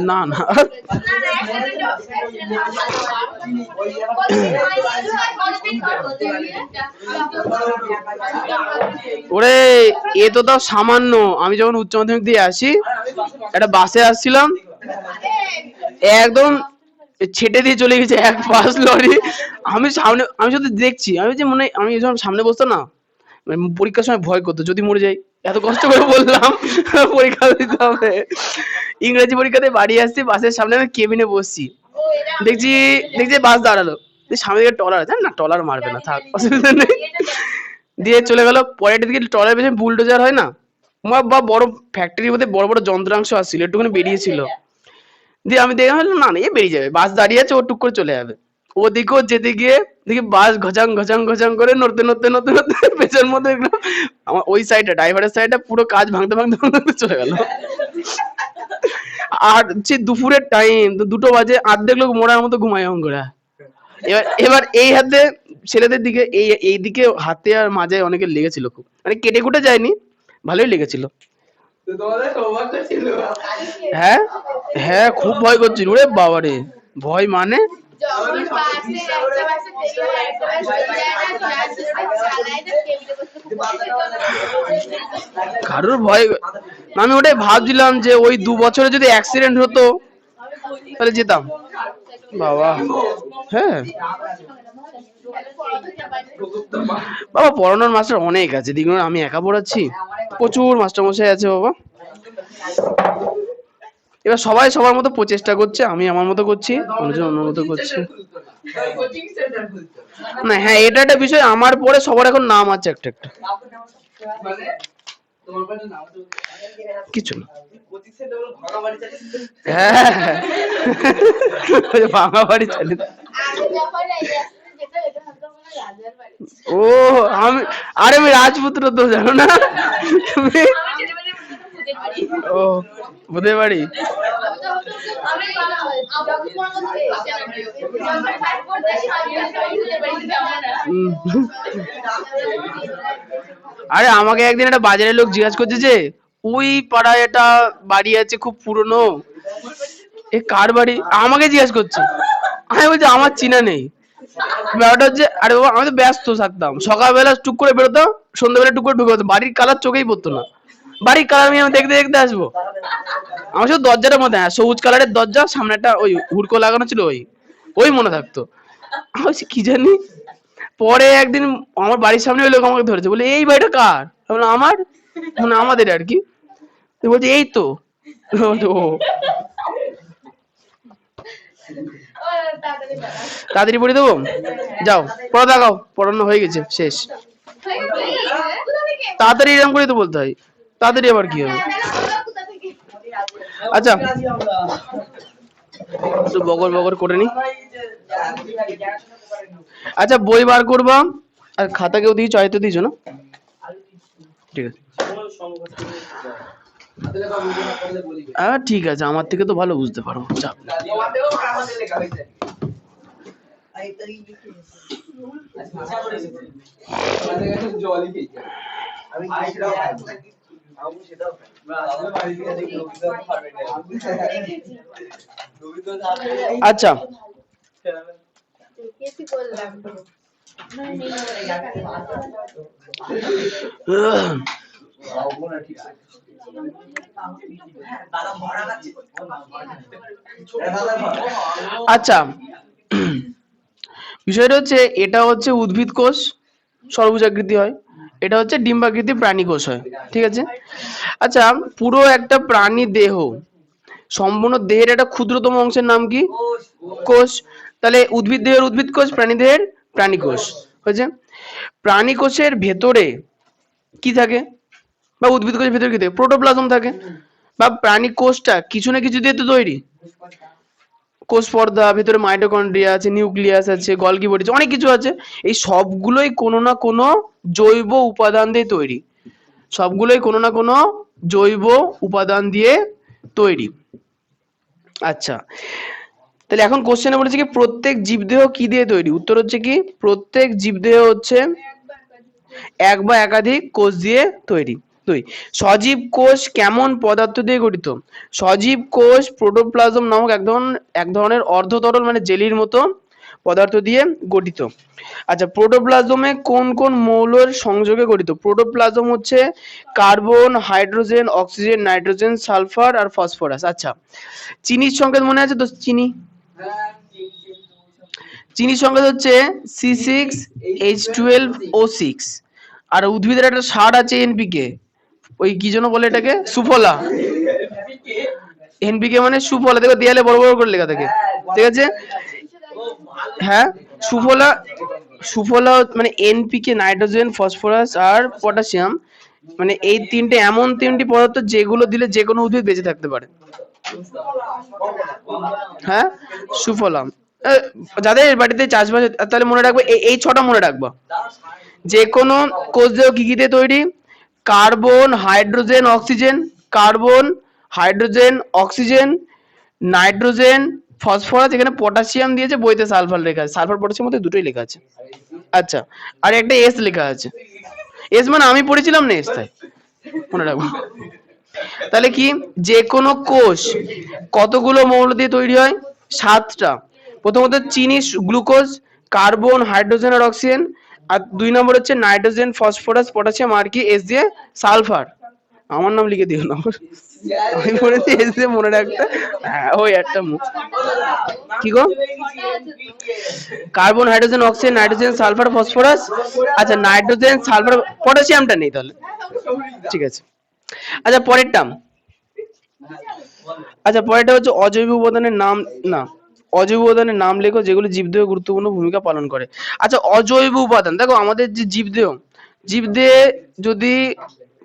না না ওরে এ তো তাও সামান্য। আমি যখন উচ্চ মাধ্যমিক দিয়ে আসি, একটা বাসে আসছিলাম, একদম ছেটে দিয়ে চলে গেছে এক পাশ লরি। আমি সামনে, আমি শুধু দেখছি, আমি যে মনে আমি যখন সামনে বসতাম না, পরীক্ষার সময় ভয় করতো যদি মরে যাই, এত কষ্ট করে বললাম পরীক্ষা দিতে হবে, ইংরেজি পরীক্ষাতে বাড়ি আসছি, বাসের সামনে আমি কেবিনে বসছি, দেখছি বাস দাঁড়ালো, সামনে দিকে ট্রলার আছে না, ট্রলার মারবে না থাক অসুবিধা নেই, দিয়ে চলে গেল। পরের দিকে ট্রলার পেছনে বুলডোজার হয় না, বা বড় ফ্যাক্টরির মধ্যে বড় বড় যন্ত্রাংশ আসছিল, একটুখানি বেরিয়েছিল, দিয়ে আমি দেখলাম না না এ বেরিয়ে যাবে, বাস দাঁড়িয়ে আছে, ও টুক করে চলে যাবে। ওদিকেও যেতে গিয়ে দেখি বাস ঘচাং করে নড়তে পেছন মধ্যে আমার ওই সাইডটা, ড্রাইভারের সাইডটা পুরো কাজ ভাঙতে চলে গেল। আর সে দুপুরের টাইম, 2টো বাজে, অর্ধেক লোক মোড়ার মতো ঘুমায় এমন করে। এবার এই হাতে ছেলেদের দিকে, এই দিকে হাতে আর মাঝে অনেকে লেগেছিল খুব, মানে কেটে কুটে যায়নি, ভালোই লেগেছিল। হ্যাঁ হ্যাঁ খুব ভয় করছিল, ওরে বাবারে, ভয় মানে যখন বাসে একটা বাসে দেরি হয় একটা বাস যায় না চালায় না কেমনে বসে খুব কারোর ভয়, আমি ওটাই ভাবছিলাম যে ওই 2 বছরে যদি অ্যাক্সিডেন্ট হতো তাহলে যেতাম বাবা। হ্যাঁ বাবা, পড়ানোর মাস্টার অনেক আছে, দেখুন আমি একা পড়াচ্ছি, প্রচুর মাস্টার মশাই আছে বাবা। এবার সবাই সবার মতো প্রচেষ্টা করছে, আমি আমার মতো করছি, অন্যজন অন্য মতো করছে। না হ্যাঁ, এটা একটা বিষয়, আমার পরে সবার এখন নাম আছে একটা একটা। কিছু না, হ্যাঁ ভাঙা বাড়ি চালি। ও আমি, আরে আমি রাজপুত্র তো, জানো না তুমি? ও বুধের বাড়ি। আরে আমাকে একদিন একটা বাজারের লোক জিজ্ঞাসা করছে যে ওই পাড়ায় একটা বাড়ি আছে খুব পুরনো, এ কার বাড়ি, আমাকে জিজ্ঞাসা করছে। আমি বলছি আমার চিনা নেই। ব্যাপারটা হচ্ছে, আরে বাবা আমি তো ব্যস্ত থাকতাম, সকালবেলা টুক করে বেরোতাম, সন্ধ্যাবেলা টুক করে ঢুকে যেতাম, বাড়ির কালার চোখেই পড়তো না, বাড়ির কালার আমি দেখতে দেখতে আসবো। আমার শুধু দরজাটার মধ্যে, হ্যাঁ সবুজ কালারের দরজা, সামনে একটা ওই হুড়কো লাগানো ছিল, ওই মনে থাকতো। আমি বলছি কি জানি। পরে একদিন আমার বাড়ির সামনে ওই লোক আমাকে ধরেছে, বলে এই বাড়িটা কার, আমি বললাম আমার, মানে আমাদের আর কি। তো বলছে এই তো। ও তাড়াতাড়ি পড়ে দেবো, যাও পড়া দেখাও, পড়ানো হয়ে গেছে শেষ। তাড়াতাড়ি এরকম করে তো বলতে হয়, তাড়াতাড়ি আবার কি হবে। আচ্ছা একটু বগর বগর করে নি। আচ্ছা বই বার করবা, আর খাতা কেউ দিয়েছো, আয়তো দিয়েছো না? ঠিক আছে, ঠিক আছে, আমার থেকে তো ভালো বুঝতে পারো, চাপ নেই। আচ্ছা আচ্ছা বিষয়টা হচ্ছে, এটা হচ্ছে উদ্ভিদ কোষ, সর্বভুজাকৃতি হয়, এটা হচ্ছে ডিম্বাকৃতি প্রাণী কোষ হয়, ঠিক আছে। আচ্ছা পুরো একটা প্রাণী দেহ, সম্পূর্ণ দেহের একটা ক্ষুদ্রতম অংশের নাম কি? কোষ। তাহলে উদ্ভিদ দেহের উদ্ভিদ কোষ, প্রাণী দেহের প্রাণী কোষ হয়েছে। প্রাণী কোষের ভেতরে কি থাকে, বা উদ্ভিদ কোষের ভেতরে কি থাকে? প্রোটোপ্লাজম থাকে। বা প্রাণী কোষটা কিছু না কিছু দিয়ে তো তৈরি, কোষ পর্দা, ভেতরে মাইটোকন্ড্রিয়া আছে, নিউক্লিয়াস আছে, গলগি বডি আছে, অনেক কিছু আছে। এই সবগুলোই কোনো না কোনো জৈব উপাদান দিয়ে তৈরি, সবগুলোই কোনো না কোনো জৈব উপাদান দিয়ে তৈরি। আচ্ছা তাহলে এখন কোশ্চেনে বলেছে কি প্রত্যেক জীবদেহ কি দিয়ে তৈরি? উত্তর হচ্ছে কি প্রত্যেক জীবদেহ হচ্ছে এক বা একাধিক কোষ দিয়ে তৈরি। দুই, সজীব কোষ কেমন পদার্থ দিয়ে গঠিত? সজীব কোষ প্রোটোপ্লাজম নামক এক ধরনের অর্ধতরল মানে জেলির মতো পদার্থ দিয়ে গঠিত। আচ্ছা প্রোটোপ্লাজমে কোন কোন মৌলের সংযোগে গঠিত? প্রোটোপ্লাজম হচ্ছে carbon, hydrogen, oxygen, nitrogen, sulphur আর ফসফরাস। আচ্ছা চিনির সংকেত মনে আছে তো? চিনির সংকেত হচ্ছে C6H12O6। আর উদ্ভিদের একটা সার আছে এনপিকে, ওই কি জন্য বলে এটাকে? সুফলা। এনপিকে মানে সুফলা, দেখো দেয়ালে বড় বড় করে লেখা থাকে, ঠিক আছে। হ্যাঁ সুফলা, সুফলা মানে এনপিকে, নাইট্রোজেন, ফসফরাস আর পটাশিয়াম, মানে এই তিনটে এমন তিনটি পদার্থ যেগুলো দিলে যে কোনো উদ্ভিদ বেঁচে থাকতে পারে। হ্যাঁ সুফলা, যাদের বাড়িতে চাষবাস, তাহলে মনে রাখবে এই ছটা মনে রাখবা। যে কোনো কোষ দেহ কি কি দিয়ে তৈরি? Carbon, hydrogen, oxygen, carbon, hydrogen, oxygen, nitrogen, phosphorus, এখানে পটাশিয়াম দিয়েছে, বইতে সালফার লেখা আছে, সালফার পটাশিয়াম মধ্যে দুটোই লেখা আছে। আচ্ছা আর একটা এস লেখা আছে, এস মানে আমি পড়েছিলাম না, এস তাই মনে রাখবো। তাহলে কি যে কোনো কোষ কতগুলো মৌল দিয়ে তৈরি হয়? 7টা। প্রথমত চিনি, গ্লুকোজ, কার্বন, হাইড্রোজেন আর অক্সিজেন, আর 2 নম্বর হচ্ছে নাইট্রোজেন, ফসফরাস, পটাশিয়াম আর কি এস দিয়ে সালফার। আমার নাম লিখে দিও না, আমি বলেছি এস দিয়ে মনে রাখতে। হ্যাঁ ওই একটা মুখ কি গো, carbon, hydrogen, oxygen, nitrogen, sulphur, phosphorus. আচ্ছা নাইট্রোজেন, সালফার, পটাশিয়ামটা নেই তাহলে, ঠিক আছে। আচ্ছা পরেরটা, আচ্ছা পরেরটা হচ্ছে অজৈব উপাদানের নাম, না অজৈব উপাদানের নাম লেখো যেগুলো জীবদেহে গুরুত্বপূর্ণ ভূমিকা পালন করে। আচ্ছা অজৈব উপাদান, দেখো আমাদের যে জীবদেহে যদি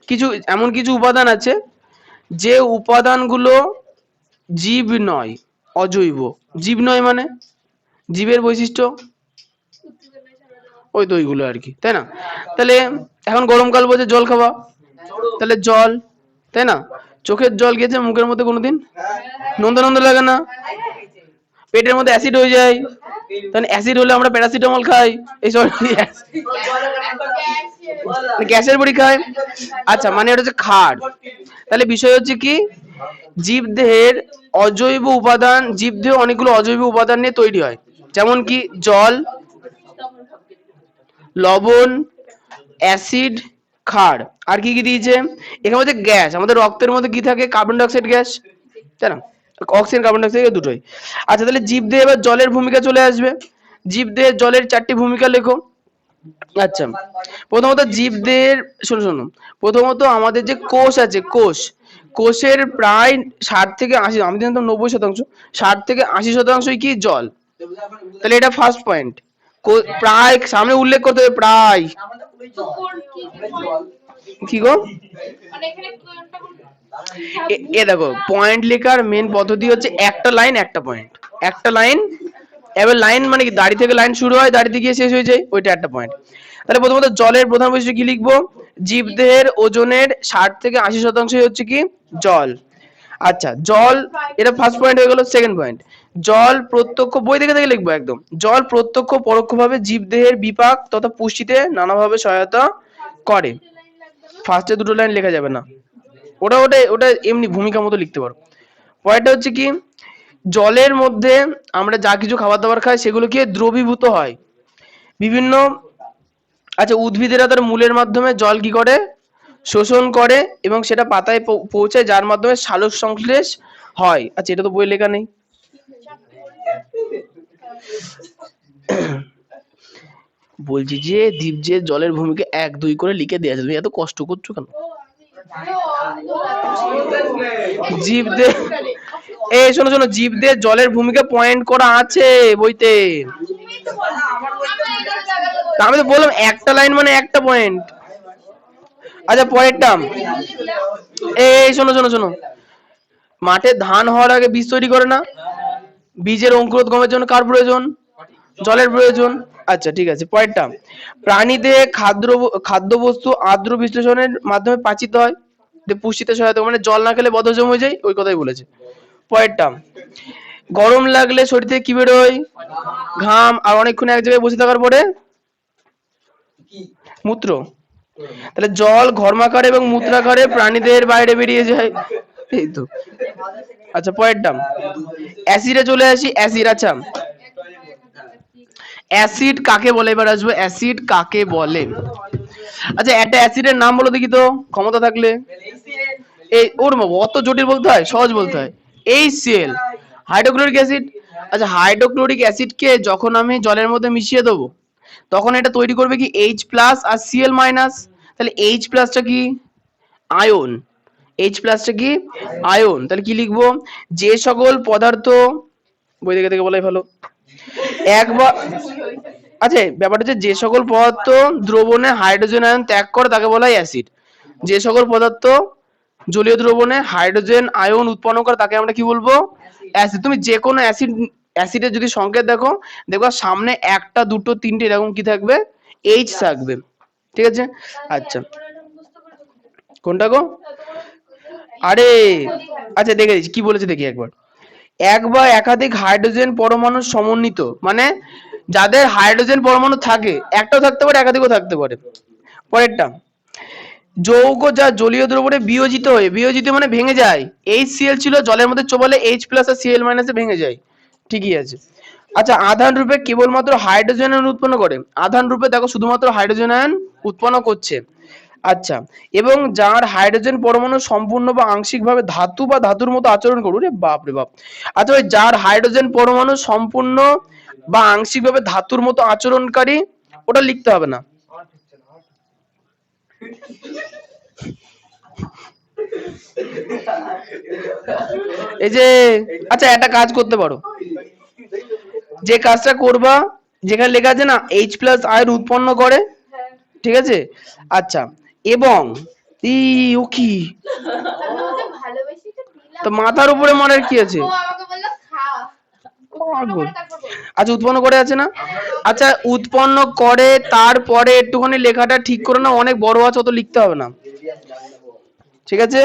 কিছু এমন কিছু উপাদান আছে যে উপাদানগুলো জীব নয়, অজৈব। জীব নয় মানে জীবের বৈশিষ্ট্য ওই তো ওইগুলো আর কি, তাই না? তাহলে এখন গরমকাল বলছে জল খাওয়া, তাহলে জল, তাই না? চোখের জল গেছে মুখের মধ্যে কোনোদিন, নন্দ নন্দ লাগে না? পেটের মধ্যে অ্যাসিড হয়ে যায়, তাহলে অ্যাসিড হলে আমরা প্যারাসিটামল খাই, এই গ্যাসের বড়ি খাই। আচ্ছা মানে এটা হচ্ছে ক্ষার। তাহলে বিষয় হচ্ছে কি, জীবদেহের অজৈব উপাদান, জীবদেহ অনেকগুলো অজৈব উপাদান নিয়ে তৈরি হয়, যেমন কি জল, লবণ, অ্যাসিড, ক্ষার। আর কি কি দিয়েছে এখানে মধ্যে? গ্যাস, আমাদের রক্তের মধ্যে কি থাকে? কার্বন ডাইঅক্সাইড গ্যাস, তাই না? অক্সিজেন, কার্বন ডাইঅক্সাইড দুটোই। আচ্ছা তাহলে জীবদেহে এবার জলের ভূমিকা চলে আসবে। জীবদেহে জলের 4টি ভূমিকা লেখো। আচ্ছা প্রথমত জীবদেহের, শোনো শোনো, প্রথমত আমাদের যে কোষ আছে, কোষের প্রায় 60 থেকে 80, আমি জানতাম 90%, 60 থেকে 80%ই কি জল। তাহলে এটা ফার্স্ট পয়েন্ট, প্রায় সামনে উল্লেখ করতে হবে, প্রায়। কি গো, এ দেখো পয়েন্ট লেখার মেন পদ্ধতি হচ্ছে একটা লাইন একটা পয়েন্ট, একটা লাইন। এবার লাইন মানে কি, দাড়ি থেকে লাইন শুরু হয়, দাড়িতে গিয়ে শেষ হয়ে যায়, ওইটা একটা পয়েন্ট। তাহলে প্রথমত জলের প্রধান বৈশিষ্ট্য কি লিখবো? জীবদেহের ওজনের 60 থেকে 80% হচ্ছে কি জল। আচ্ছা জল, এটা ফার্স্ট পয়েন্ট হয়ে গেল। সেকেন্ড পয়েন্ট, জল প্রত্যক্ষ, বই দেখে দেখে লিখবো একদম, জল প্রত্যক্ষ পরোক্ষভাবে জীবদেহের বিপাক তথা পুষ্টিতে নানাভাবে সহায়তা করে। ফার্স্টে দুটো লাইন লেখা যাবে না, ওটা ওটা ওটা এমনি ভূমিকা মতো লিখতে পারো। পয়েন্টটা হচ্ছে কি, জলের মধ্যে আমরা যা কিছু খাবার দাবার খাই সেগুলো কি দ্রবীভূত হয় বিভিন্ন, আচ্ছা উদ্ভিদেরা তার মূলের মাধ্যমে জল কি করে? শোষণ করে এবং সেটা পাতায় পৌঁছায়, যার মাধ্যমে সালোক সংশ্লেষ হয়। আচ্ছা এটা তো বই লেখা নেই। বলছি যে দ্বীপ যে জলের ভূমিকা 1 2 করে লিখে দেওয়া আছে, তুমি এত কষ্ট করছো কেন? জীবদের, এই শোনো শোনো, জীবদের জলের ভূমিকা পয়েন্ট করা আছে বইতে। আমি তো বললাম একটা লাইন মানে একটা পয়েন্ট। আচ্ছা পরেরটা, এই শোনো শোনো শোনো, মাঠে ধান হওয়ার আগে বীজ তৈরি করে না? বীজের অঙ্কুরোদ্গমের জন্য কার প্রয়োজন? জলের প্রয়োজন। আচ্ছা ঠিক আছে। পরেরটা, প্রাণীদের খাদ্যবস্তু আর্দ্র বিশ্লেষণের মাধ্যমে পাচিত হয়, পুষ্টিতে সহায়তা, মানে জল না খেলে বদহজম হয়ে যায়, ওই কথাই বলেছে। পরেরটা, গরম লাগলে শরীর থেকে কি বেরোয়? ঘাম, আর অনেকক্ষণ এক জায়গায় বসে থাকার পরে মূত্র। তাহলে জল ঘর্মাকারে এবং মূত্রাকারে প্রাণীদের বাইরে বেরিয়ে যায়, এই তো। আচ্ছা পরেরটা, অ্যাসিডে চলে আসি। অ্যাসিড, আচ্ছা অ্যাসিড কাকে বলে? এবার আসবো অ্যাসিড কাকে বলে। আচ্ছা একটা অ্যাসিডের নাম বলো দেখি তো, ক্ষমতা থাকলে। এই ওর বাবা, অত জটিল বলতে হয়? সহজ বলতে হয়। HCl, hydrochloric acid. আচ্ছা হাইড্রোক্লোরিক অ্যাসিডকে যখন আমি জলের মধ্যে মিশিয়ে দেবো, তখন এটা তৈরি করবে কি H+ আর Cl-। তাহলে H+ টা কি? আয়ন। H+ টা কি? আয়ন। তাহলে কি লিখবো? যে সকল পদার্থ, বই দেখে দেখে বলাই ভালো। একবার, আচ্ছা ব্যাপারটা হচ্ছে যে সকল পদার্থ দ্রবণে হাইড্রোজেন আয়ন ত্যাগ করে তাকে বলা হয় অ্যাসিড। যে সকল পদার্থ জলীয় দ্রবণে হাইড্রোজেন আয়ন উৎপন্ন করে তাকে আমরা কি বলবো? অ্যাসিড। তুমি যে কোনো অ্যাসিডের যদি সংকেত দেখো, দেখবা সামনে 1টা 2টো 3টে এরকম কি থাকবে? H থাকবে, ঠিক আছে? আচ্ছা কোনটা গো? আরে আচ্ছা দেখে দিচ্ছি কি বলেছে, দেখি একবার। এক বা একাধিক হাইড্রোজেন পরমাণু সমন্বিত, মানে যাদের হাইড্রোজেন পরমাণু থাকে, একটাও থাকতে পারে একাধিকও থাকতে পারে। পরেরটা, যৌগ যা জলীয় দ্রবণে বিয়োজিত হয়ে, বিয়োজিত মানে ভেঙে যায়, HCl ছিল জলের মধ্যে চোবালে H+ আর Cl- এ ভেঙে যায়, ঠিকই আছে। আচ্ছা, আধান রূপে কেবলমাত্র হাইড্রোজেন আয়ন উৎপন্ন করে। আধান রূপে দেখো শুধুমাত্র হাইড্রোজেন আয়ন উৎপন্ন করছে। আচ্ছা, এবং যার হাইড্রোজেন পরমাণু সম্পূর্ণ বা আংশিকভাবে ধাতু বা ধাতুর মতো আচরণ করে। রে বাপ রে বাপ। আচ্ছা, ওই যার হাইড্রোজেন পরমাণু সম্পূর্ণ বা আংশিকভাবে ধাতুর মতো আচরণকারী, ওটা লিখতে হবে না। এই যে আচ্ছা, একটা কাজ করতে পারো, যে কাজটা করবা, যেখানে লেখা আছে না H+ আয়ন উৎপন্ন করে, ঠিক আছে? আচ্ছা, এবং ও কি আমি ওকে ভালোবেসে তো দিলাম। তো মাথার উপরে মারার কি আছে? ও আমাকে বলল খা। পাগল। আচ্ছা, উৎপন্ন করে আছে না? আচ্ছা, উৎপন্ন করে তারপরে একটুখানি লেখাটা ঠিক করে না, অনেক বড় আছে, অত লিখতে হবে না, ঠিক আছে?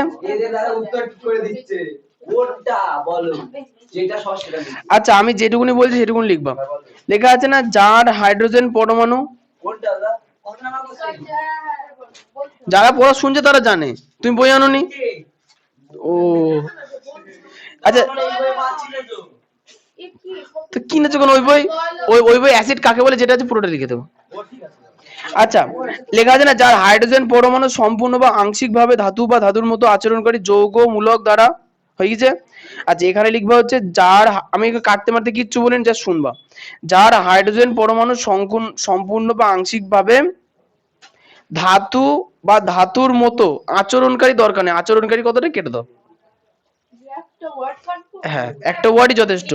আচ্ছা, আমি যেটুকুনি বলছি সেটুকুনি লিখবা। লেখা আছে না যার হাইড্রোজেন পরমাণু, যারা পড়া শুনছে তারা জানে, তুমি বই আনোনি? ও আচ্ছা, তো কিনেছো কোন ওই বই? ওই বই অ্যাসিড কাকে বলে যেটা আছে পুরোটা লিখে দেবো। আচ্ছা, লেখা আছে না যার হাইড্রোজেন পরমাণু সম্পূর্ণ বা আংশিকভাবে ধাতু বা ধাতুর মতো আচরণকারী যৌগ মূলক দ্বারা হয়ে গেছে। আচ্ছা, এখানে লিখবা হচ্ছে যার, আমি কাটতে মারতে কিচ্ছু বলিনি, যা শুনবা। যার হাইড্রোজেন পরমাণু সম্পূর্ণ বা আংশিকভাবে ধাতু বা ধাতুর মতো আচরণকারী, দরকার নেই আচরণকারী কথাটা কেটে দাও। হ্যাঁ, একটা ওয়ার্ডই যথেষ্ট।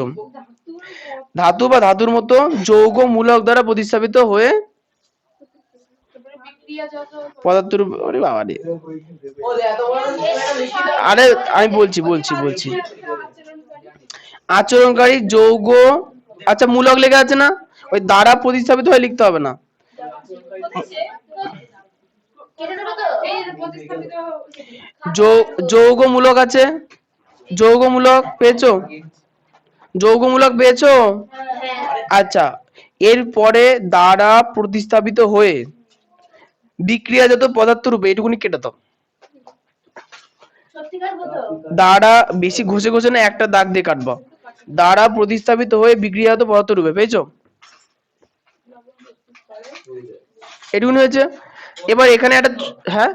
ধাতু বা ধাতুর মতো যৌগ মূলক দ্বারা প্রতিস্থাপিত হয়ে পদার্থের, আরে বাবা রে, আরে আমি বলছি আচরণকারী যৌগ। আচ্ছা, মূলক লেখা আছে না, ওই দ্বারা প্রতিস্থাপিত হয়ে লিখতে হবে না। যৌগমূলক আছে, যৌগমূলক পেয়েছো? যৌগমূলক পেয়েছো? আচ্ছা, এরপরে দ্বারা প্রতিস্থাপিত হয়ে বিক্রিয়াজাত পদার্থ রূপে, এটুকুনি কেটে দাও। দ্বারা বেশি ঘষে ঘষে না, একটা দাগ দিয়ে কাটবা। দ্বারা প্রতিস্থাপিত হয়ে বিক্রিয়াজাত পদার্থ রূপে, পেয়েছো? এটুকুনি হয়েছে। এবার এখানে একটা, হ্যাঁ,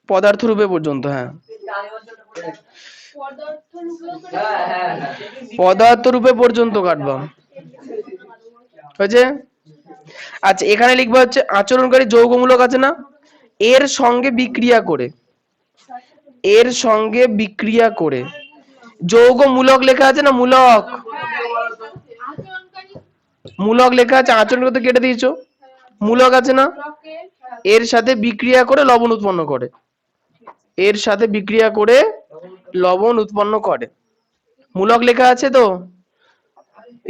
পদার্থ রূপে পর্যন্ত, হ্যাঁ, পদার্থ রূপে পর্যন্ত কাটবা, হয়েছে? আচ্ছা, এখানে লিখবা হচ্ছে আচরণকারী যৌগমূলক আছে না, এর সঙ্গে বিক্রিয়া করে, এর সঙ্গে বিক্রিয়া করে। যৌগমূলক লেখা আছে না, মূলক, মূলক লেখা আছে, আচরণ করতে কেটে দিয়েছো, মূলক আছে না, এর সাথে বিক্রিয়া করে লবণ উৎপন্ন করে, এর সাথে বিক্রিয়া করে লবণ উৎপন্ন করে। মূলক লেখা আছে তো?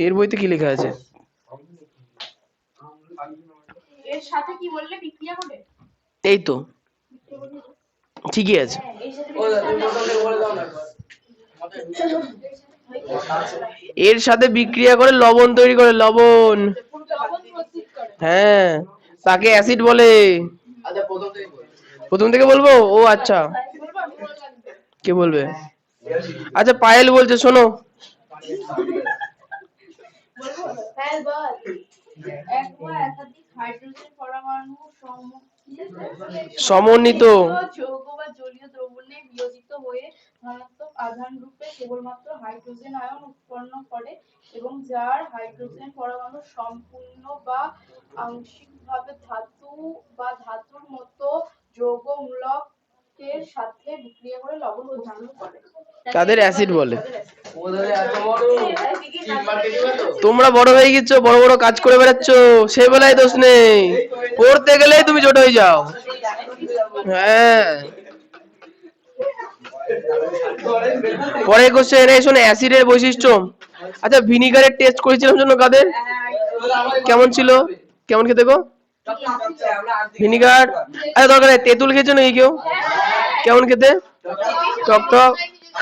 এর বইতে কি লেখা আছে? এর সাথে কি বললে? বিক্রিয়া করে, এই তো ঠিকই আছে। এর সাথে বিক্রিয়া করে লবণ তৈরি করে, লবণ, হ্যাঁ, তাকে অ্যাসিড বলে। প্রথম থেকে বলবো? ও আচ্ছা, কে বলবে? আচ্ছা, পায়েল বলছে, শোনো। সমন্বিত যৌগ বা জলীয় দ্রবণে বিয়োজিত হয়ে ধনাত্মক আধান রূপে কেবলমাত্র হাইড্রোজেন আয়ন উৎপন্ন করে, এবং যার হাইড্রোজেন পরমাণু সম্পূর্ণ বা আংশিকভাবে ধাতু বা ধাতুর মতো যৌগমূলকের সাথে বিক্রিয়া করে লবণ উৎপন্ন করে, তাদের অ্যাসিড বলে। তোমরা বড় হয়ে গেছো, বড় বড় কাজ করে বেড়াচ্ছ, সে বেলায় দোষ নেই, পড়তে গেলেই তুমি ছোট হয়ে যাও। হ্যাঁ, পরে কোশ্চেন এই শোনো, অ্যাসিডের বৈশিষ্ট্য। আচ্ছা, ভিনিগারের টেস্ট করেছিলাম জন্য কাদের, কেমন ছিল, কেমন খেতে গো ভিনিগার? আচ্ছা, দরকার নেই, তেঁতুল খেয়েছো নাকি কেউ? কেমন খেতে? টক টক,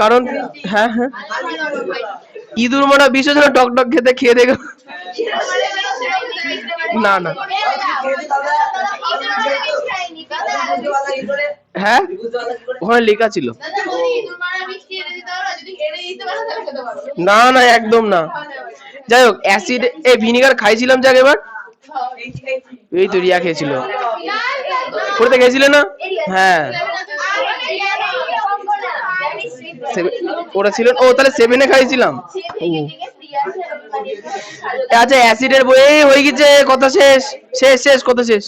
কারণ হ্যাঁ হ্যাঁ, ইঁদুর মারা বিশেষ টক টক খেতে, খেয়ে দেখো। না না, হ্যাঁ, ওখানে লেখা ছিল। না না, একদম না, যাই হোক অ্যাসিড এই ভিনিগার খাইছিলাম যাক এবার এই তো রিয়া খেয়েছিল পড়তে গেছিলে না হ্যাঁ ওরা ছিল ও তাহলে 7 এ খাইছিলাম ও আচ্ছা অ্যাসিডের বই হয়ে গেছে কথা শেষ শেষ শেষ কথা শেষ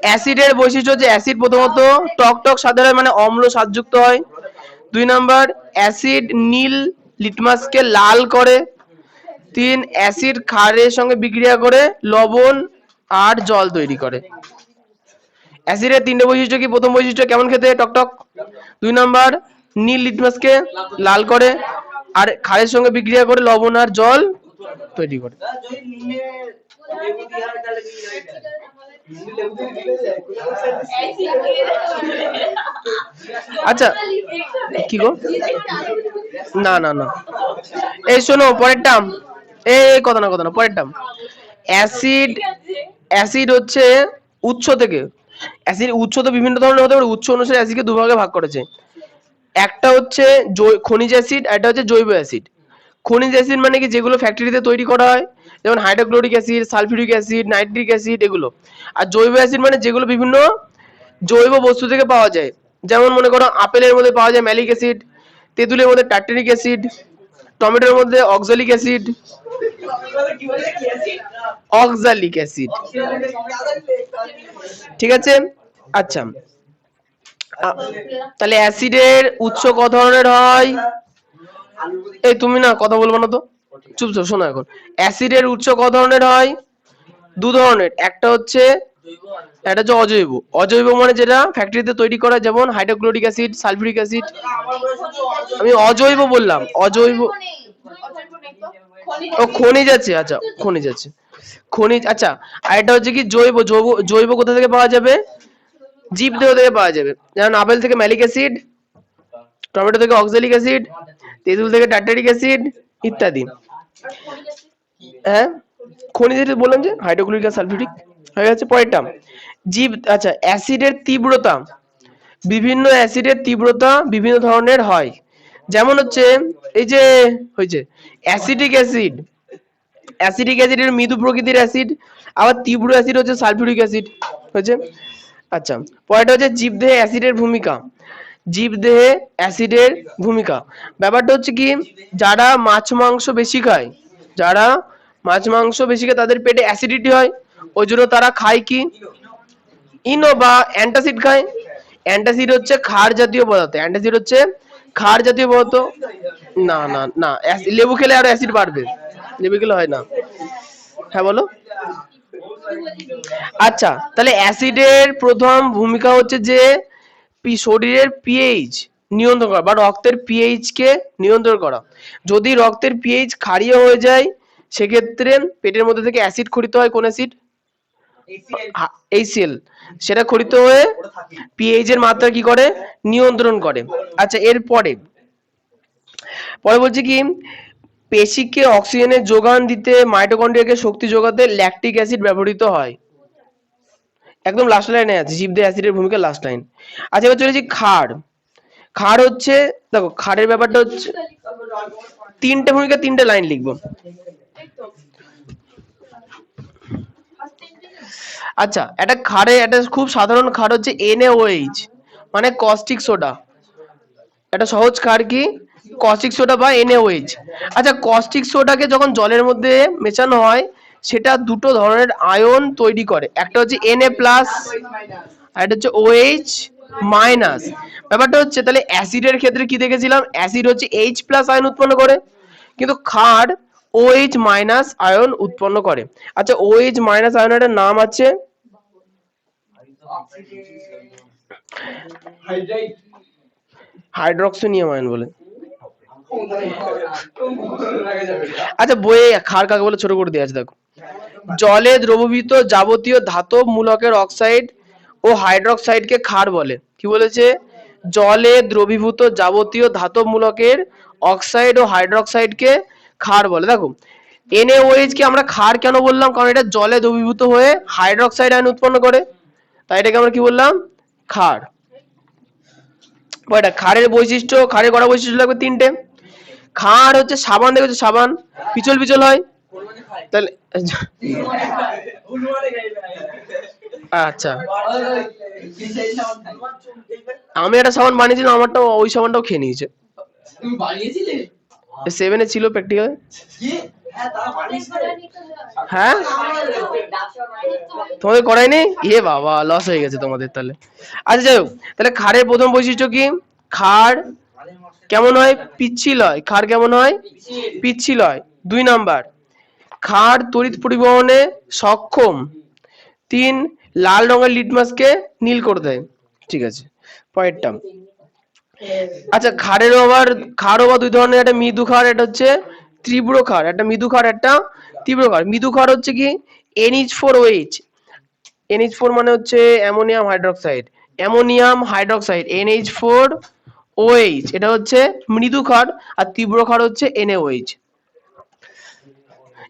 অ্যাসিডের বৈশিষ্ট্য হচ্ছে অ্যাসিড প্রথমত টক টক স্বাদের হয় মানে অম্ল স্বাদযুক্ত হয় 2 নাম্বার অ্যাসিড নীল লিটমাসকে লাল করে 3 অ্যাসিড ক্ষারের সঙ্গে বিক্রিয়া করে লবণ আর জল তৈরি করে অ্যাসিডের 3টে বৈশিষ্ট্য কি প্রথম বৈশিষ্ট্য কেমন খেতে টকটক 2 নাম্বার নীল লিটমাসকে লাল করে আর ক্ষারের সঙ্গে বিক্রিয়া করে লবণ আর জল তৈরি করে আচ্ছা কি গো না না না এই শোনো পরের টার্ম এই কথা না পরের টার্ম অ্যাসিড অ্যাসিড হচ্ছে উৎস থেকে অ্যাসিড উৎস তো বিভিন্ন ধরনের হতে পারে উৎস অনুসারে অ্যাসিডকে দুভাগে ভাগ করেছে একটা হচ্ছে খনিজ অ্যাসিড আর একটা হচ্ছে জৈব অ্যাসিড খনিজ অ্যাসিড মানে কি যেগুলো ফ্যাক্টরিতে তৈরি করা হয় যেমন hydrochloric acid sulphuric acid nitric acid এগুলো আর জৈব অ্যাসিড মানে যেগুলো বিভিন্ন জৈব বস্তু থেকে পাওয়া যায় যেমন মনে করো আপেলের মধ্যে পাওয়া যায় ম্যালিক অ্যাসিড তেঁতুলের মধ্যে টার্টারিক অ্যাসিড টমেটোর মধ্যে অক্সালিক অ্যাসিড অক্সালিক অ্যাসিড ঠিক আছে আচ্ছা তাহলে অ্যাসিডের উৎস কত ধরনের হয় এই তুমি না কথা বলবো না তো চুপ চুপ শোনো এখন অ্যাসিডের উৎস কত ধরনের হয় 2 ধরনের একটা হচ্ছে অজৈব অজৈব মানে যেটা ফ্যাক্টরিতে তৈরি করা যেমন হাইড্রোক্লোরিক অ্যাসিড সালফিউরিক অ্যাসিড আমি অজৈব বললাম অজৈব ও খনিজ আছে আচ্ছা খনিজ আছে খনিজ আচ্ছা আর এটা হচ্ছে কি জৈব জৈব কোথা থেকে পাওয়া যাবে জীবদেহ থেকে পাওয়া যাবে যেমন আপেল থেকে ম্যালিক অ্যাসিড টমেটো থেকে অক্সালিক অ্যাসিড তেঁতুল থেকে টার্টারিক অ্যাসিড ইত্যাদি হ্যাঁ খনিজ বললাম যে হাইড্রোক্লোরিক আর সালফিউরিক হয়ে গেছে পরেরটা জীব আচ্ছা অ্যাসিডের তীব্রতা বিভিন্ন অ্যাসিডের তীব্রতা বিভিন্ন ধরনের হয় যেমন হচ্ছে এই যে হয়েছে অ্যাসিডিক অ্যাসিডের মৃদু প্রকৃতির অ্যাসিড আবার তীব্র অ্যাসিড হচ্ছে সালফিউরিক অ্যাসিড হয়েছে আচ্ছা পরেরটা হচ্ছে জীবদেহে অ্যাসিডের ভূমিকা জীবদেহে অ্যাসিডের ভূমিকা ব্যাপারটা হচ্ছে কি যারা মাছ মাংস বেশি খায় তাদের পেটে অ্যাসিডিটি হয় ওই জন্য তারা খায় কি ইনো বা অ্যান্টাসিড খায় অ্যান্টাসিড হচ্ছে ক্ষার জাতীয় পদার্থ না না না লেবু খেলে আরো অ্যাসিড বাড়বে লেবু খেলে হয় না হ্যাঁ বলো আচ্ছা তাহলে অ্যাসিডের প্রথম ভূমিকা হচ্ছে যে শরীরের পিএইচ নিয়ন্ত্রণ করা বা রক্তের পিএইচ কে নিয়ন্ত্রণ করা যদি রক্তের পিএইচ ক্ষারীয় হয়ে যায় সেক্ষেত্রে পেটের মধ্যে থেকে অ্যাসিড ক্ষরিত হয় কোন অ্যাসিড HCl সেটা ক্ষরিত হয়ে পিএইচ এর মাত্রা কি করে নিয়ন্ত্রণ করে আচ্ছা এরপরে বলছে কি পেশিকে অক্সিজেনের যোগান দিতে মাইটোকন্ড্রিয়াকে শক্তি যোগাতে ল্যাকটিক অ্যাসিড ব্যবহৃত হয় একদম লাস্ট লাইনে আছে জীবদেহে অ্যাসিডের ভূমিকা লাস্ট লাইন আচ্ছা এবার চলেছি ক্ষার হচ্ছে দেখো ক্ষারের ব্যাপারটা হচ্ছে 3টে ভূমিকা 3টে লাইন লিখবো আচ্ছা একটা খুব সাধারণ ক্ষার হচ্ছে NaOH মানে কস্টিক সোডা একটা সহজ ক্ষার কি কস্টিক সোডা বা NaOH আচ্ছা কস্টিক সোডাকে যখন জলের মধ্যে মেশানো হয় সেটা দুটো ধরনের আয়ন তৈরি করে একটা হচ্ছে Na+ আর এটা হচ্ছে OH-। ব্যাপারটা হচ্ছে তাহলে অ্যাসিডের ক্ষেত্রে কি দেখেছিলাম অ্যাসিড হচ্ছে H+ আয়ন উৎপন্ন করে কিন্তু ক্ষার OH- আয়ন উৎপন্ন করে আচ্ছা OH- আয়নের নাম আছে হাইড্রোক্সিনিয়াম আয়ন বলে আচ্ছা বইয়ে ক্ষার কাকে বলে ছোট করে দিয়ে আছে দেখো জলে দ্রবীভূত যাবতীয় ধাতব মূলকের অক্সাইড ও হাইড্রোক্সাইডকে ক্ষার বলে কি বলেছে জলে দ্রবীভূত যাবতীয় ধাতব মূলকের অক্সাইড ও হাইড্রোক্সাইডকে ক্ষার বলে দেখো NaOH কে আমরা ক্ষার কেন বললাম কারণ এটা জলে দ্রবীভূত হয়ে হাইড্রোক্সাইড আয়ন উৎপন্ন করে তাই এটাকে আমরা কি বললাম ক্ষার বড়টা ক্ষারের বৈশিষ্ট্য ক্ষারের কটা বৈশিষ্ট্য লাগবে 3টে ক্ষার হচ্ছে সাবান দেখেছো সাবান পিছল হয় তাহলে আচ্ছা, আমি একটা সাবান বানিয়েছিলাম, আমারটাও ওই সাবানটাও খেয়ে নিয়েছে। তুমি বানিয়েছিলে? 7 এ ছিল প্র্যাকটিক্যাল। হ্যাঁ তোমাদের করাইনি? ইয়ে বাবা, লস হয়ে গেছে তোমাদের তাহলে। আচ্ছা যাই হোক, তাহলে ক্ষারের প্রথম বৈশিষ্ট্য কি? ক্ষার কেমন হয়? পিচ্ছিল হয়। ক্ষার কেমন হয়? পিচ্ছিল হয়। 2 নাম্বার, ক্ষার তড়িৎ পরিবহনে সক্ষম। 3, লাল রঙের লিটমাসকে নীল করে দেয়। ঠিক আছে, পরেরটা। আচ্ছা, ক্ষারেরও আবার ক্ষারও 2 ধরনের, একটা মৃদু ক্ষার, এটা হচ্ছে তীব্র ক্ষার। একটা মৃদু ক্ষার, একটা তীব্র ক্ষার। মৃদু ক্ষার হচ্ছে কি? NH4OH। NH4 মানে হচ্ছে ammonium hydroxide. Ammonium hydroxide NH4OH, এটা হচ্ছে মৃদু ক্ষার। আর তীব্র ক্ষার হচ্ছে NaOH।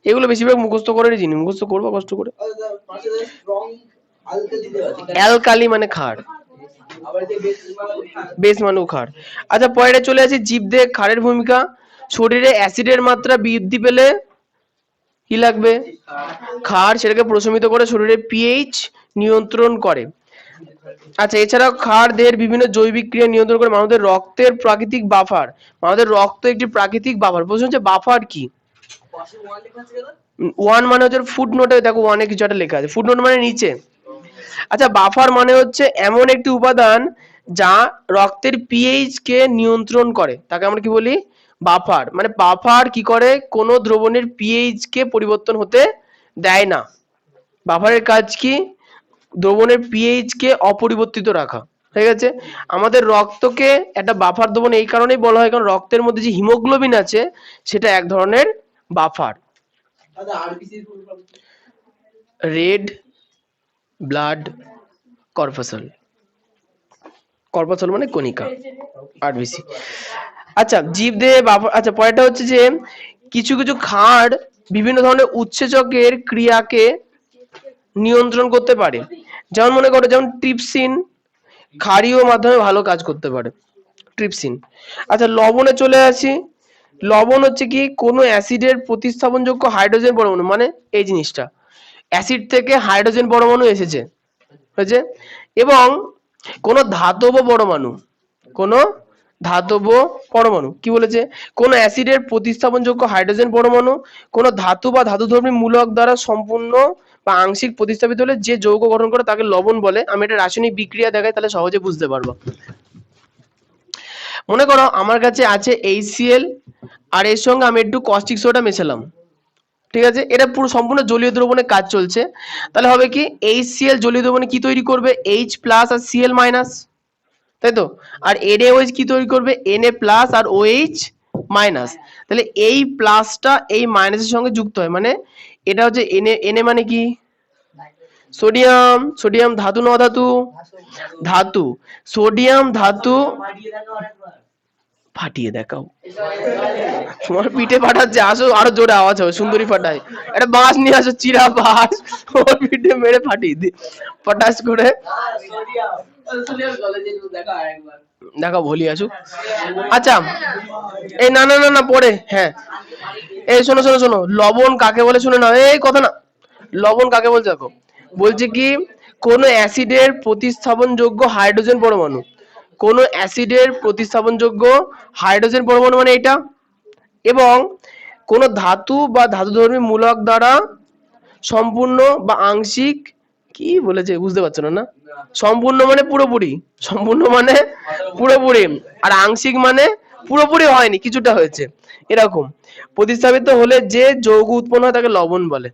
এগুলো বেশিরভাগ মুখস্থ করে জিনিস, মুখস্থ করবো কষ্ট করে। অ্যালকালি মানে ক্ষার, বেশ মানে ক্ষার। আচ্ছা পরে চলে আসি জীবদেহে ক্ষারের ভূমিকা। শরীরে অ্যাসিডের মাত্রা বৃদ্ধি পেলে কি লাগবে? ক্ষার, সেটাকে প্রশমিত করে শরীরের পিএইচ নিয়ন্ত্রণ করে। আচ্ছা, এছাড়াও ক্ষার দেহের বিভিন্ন জৈবিক ক্রিয়া নিয়ন্ত্রণ করে। আমাদের রক্তের প্রাকৃতিক বাফার। আমাদের রক্ত একটি প্রাকৃতিক বাফার। প্রশ্ন হচ্ছে বাফার কি? 1 মানে হচ্ছে ফুট নোটে দেখো 1 এ কিছু একটা লেখা আছে, ফুট নোট মানে নিচে। আচ্ছা, বাফার মানে হচ্ছে এমন একটি উপাদান যা রক্তের পিএইচ কে নিয়ন্ত্রণ করে, তাকে আমরা কি বলি? বাফার। মানে বাফার কি করে? কোন দ্রবণের পিএইচ কে পরিবর্তন হতে দেয় না। বাফারের কাজ কি? দ্রবণের পিএইচ কে অপরিবর্তিত রাখা। ঠিক আছে, আমাদের রক্তকে একটা বাফার দ্রবণ এই কারণেই বলা হয় কারণ রক্তের মধ্যে যে হিমোগ্লোবিন আছে সেটা এক ধরনের buffer. Red blood corpuscle. Corpuscle মানে কণিকা, আরবিসি। আচ্ছা, জীবদেহে বাফার। আচ্ছা পরেরটা হচ্ছে যে কিছু কিছু ক্ষার বিভিন্ন ধরনের উৎসেচকের ক্রিয়াকে নিয়ন্ত্রণ করতে পারে। যেমন মনে করো, যেমন ট্রিপসিন ক্ষারীয় মাধ্যমে ভালো কাজ করতে পারে, ট্রিপসিন। আচ্ছা লবণে চলে আসি। লবণ হচ্ছে কি? কোনো অ্যাসিডের প্রতিস্থাপনযোগ্য হাইড্রোজেন পরমাণু, মানে এই জিনিসটা অ্যাসিড থেকে হাইড্রোজেন পরমাণু এসেছে, হয়েছে। এবং কোন ধাতব পরমাণু, কোন ধাতব পরমাণু কি বলেছে? কোন অ্যাসিডের প্রতিস্থাপনযোগ্য হাইড্রোজেন পরমাণু কোন ধাতু বা ধাতুধর্মী মূলক দ্বারা সম্পূর্ণ বা আংশিক প্রতিস্থাপিত হলে যে যৌগ গঠন করে তাকে লবণ বলে। আমি এটা রাসায়নিক বিক্রিয়া দেখাই, তাহলে সহজে বুঝতে পারবো। মনে করো আমার কাছে আছে HCl, আর এর সঙ্গে আমি একটু কস্টিক সোডা মেশালাম। ঠিক আছে, এটা পুরো সম্পূর্ণ জলীয় দ্রবণে কাজ চলছে। তাহলে হবে কি? HCl জলীয় দ্রবণে কি তৈরি করবে? H প্লাস আর Cl মাইনাস, তাই তো। আর NaOH কি তৈরি করবে? Na প্লাস আর OH মাইনাস। তাহলে এই প্লাসটা এই মাইনাসের সঙ্গে যুক্ত হয়, মানে এটা হচ্ছে Na মানে কি? সোডিয়াম। সোডিয়াম ধাতু না অধাতু? ধাতু। সোডিয়াম ধাতু। ফাটিয়ে দেখাও, তোমার পিঠে ফাটাচ্ছে, আসো আরো জোরে আওয়াজ হবে, সুন্দরী ফাটাই। একটা বাঁশ নিয়ে আসো, চিরা বাঁশ, ওর পিঠে মেরে ফাটিয়ে দি পটাশ করে। দেখো ভলি আসুক। আচ্ছা এই না না না না পরে, হ্যাঁ এই শোনো শোনো শোনো, লবণ কাকে বলে শুনে নাও, এই কথা না। লবণ কাকে বলছে দেখো, বলছে কি? কোন অ্যাসিডের প্রতিস্থাপনযোগ্য হাইড্রোজেন পরমাণু। কোন অ্যাসিডের প্রতিস্থাপনযোগ্য হাইড্রোজেন পরমাণু মানে এটা। এবং কোন ধাতু বা ধাতুধর্মী মূলক দ্বারা সম্পূর্ণ বা আংশিক, কি বলেছে বুঝতে পারছো না? না, সম্পূর্ণ মানে পুরোপুরি, সম্পূর্ণ মানে পুরোপুরি, আর আংশিক মানে পুরোপুরি হয়নি, কিছুটা হয়েছে, এরকম প্রতিস্থাপিত হলে যে যৌগ উৎপন্ন হয় তাকে লবণ বলে।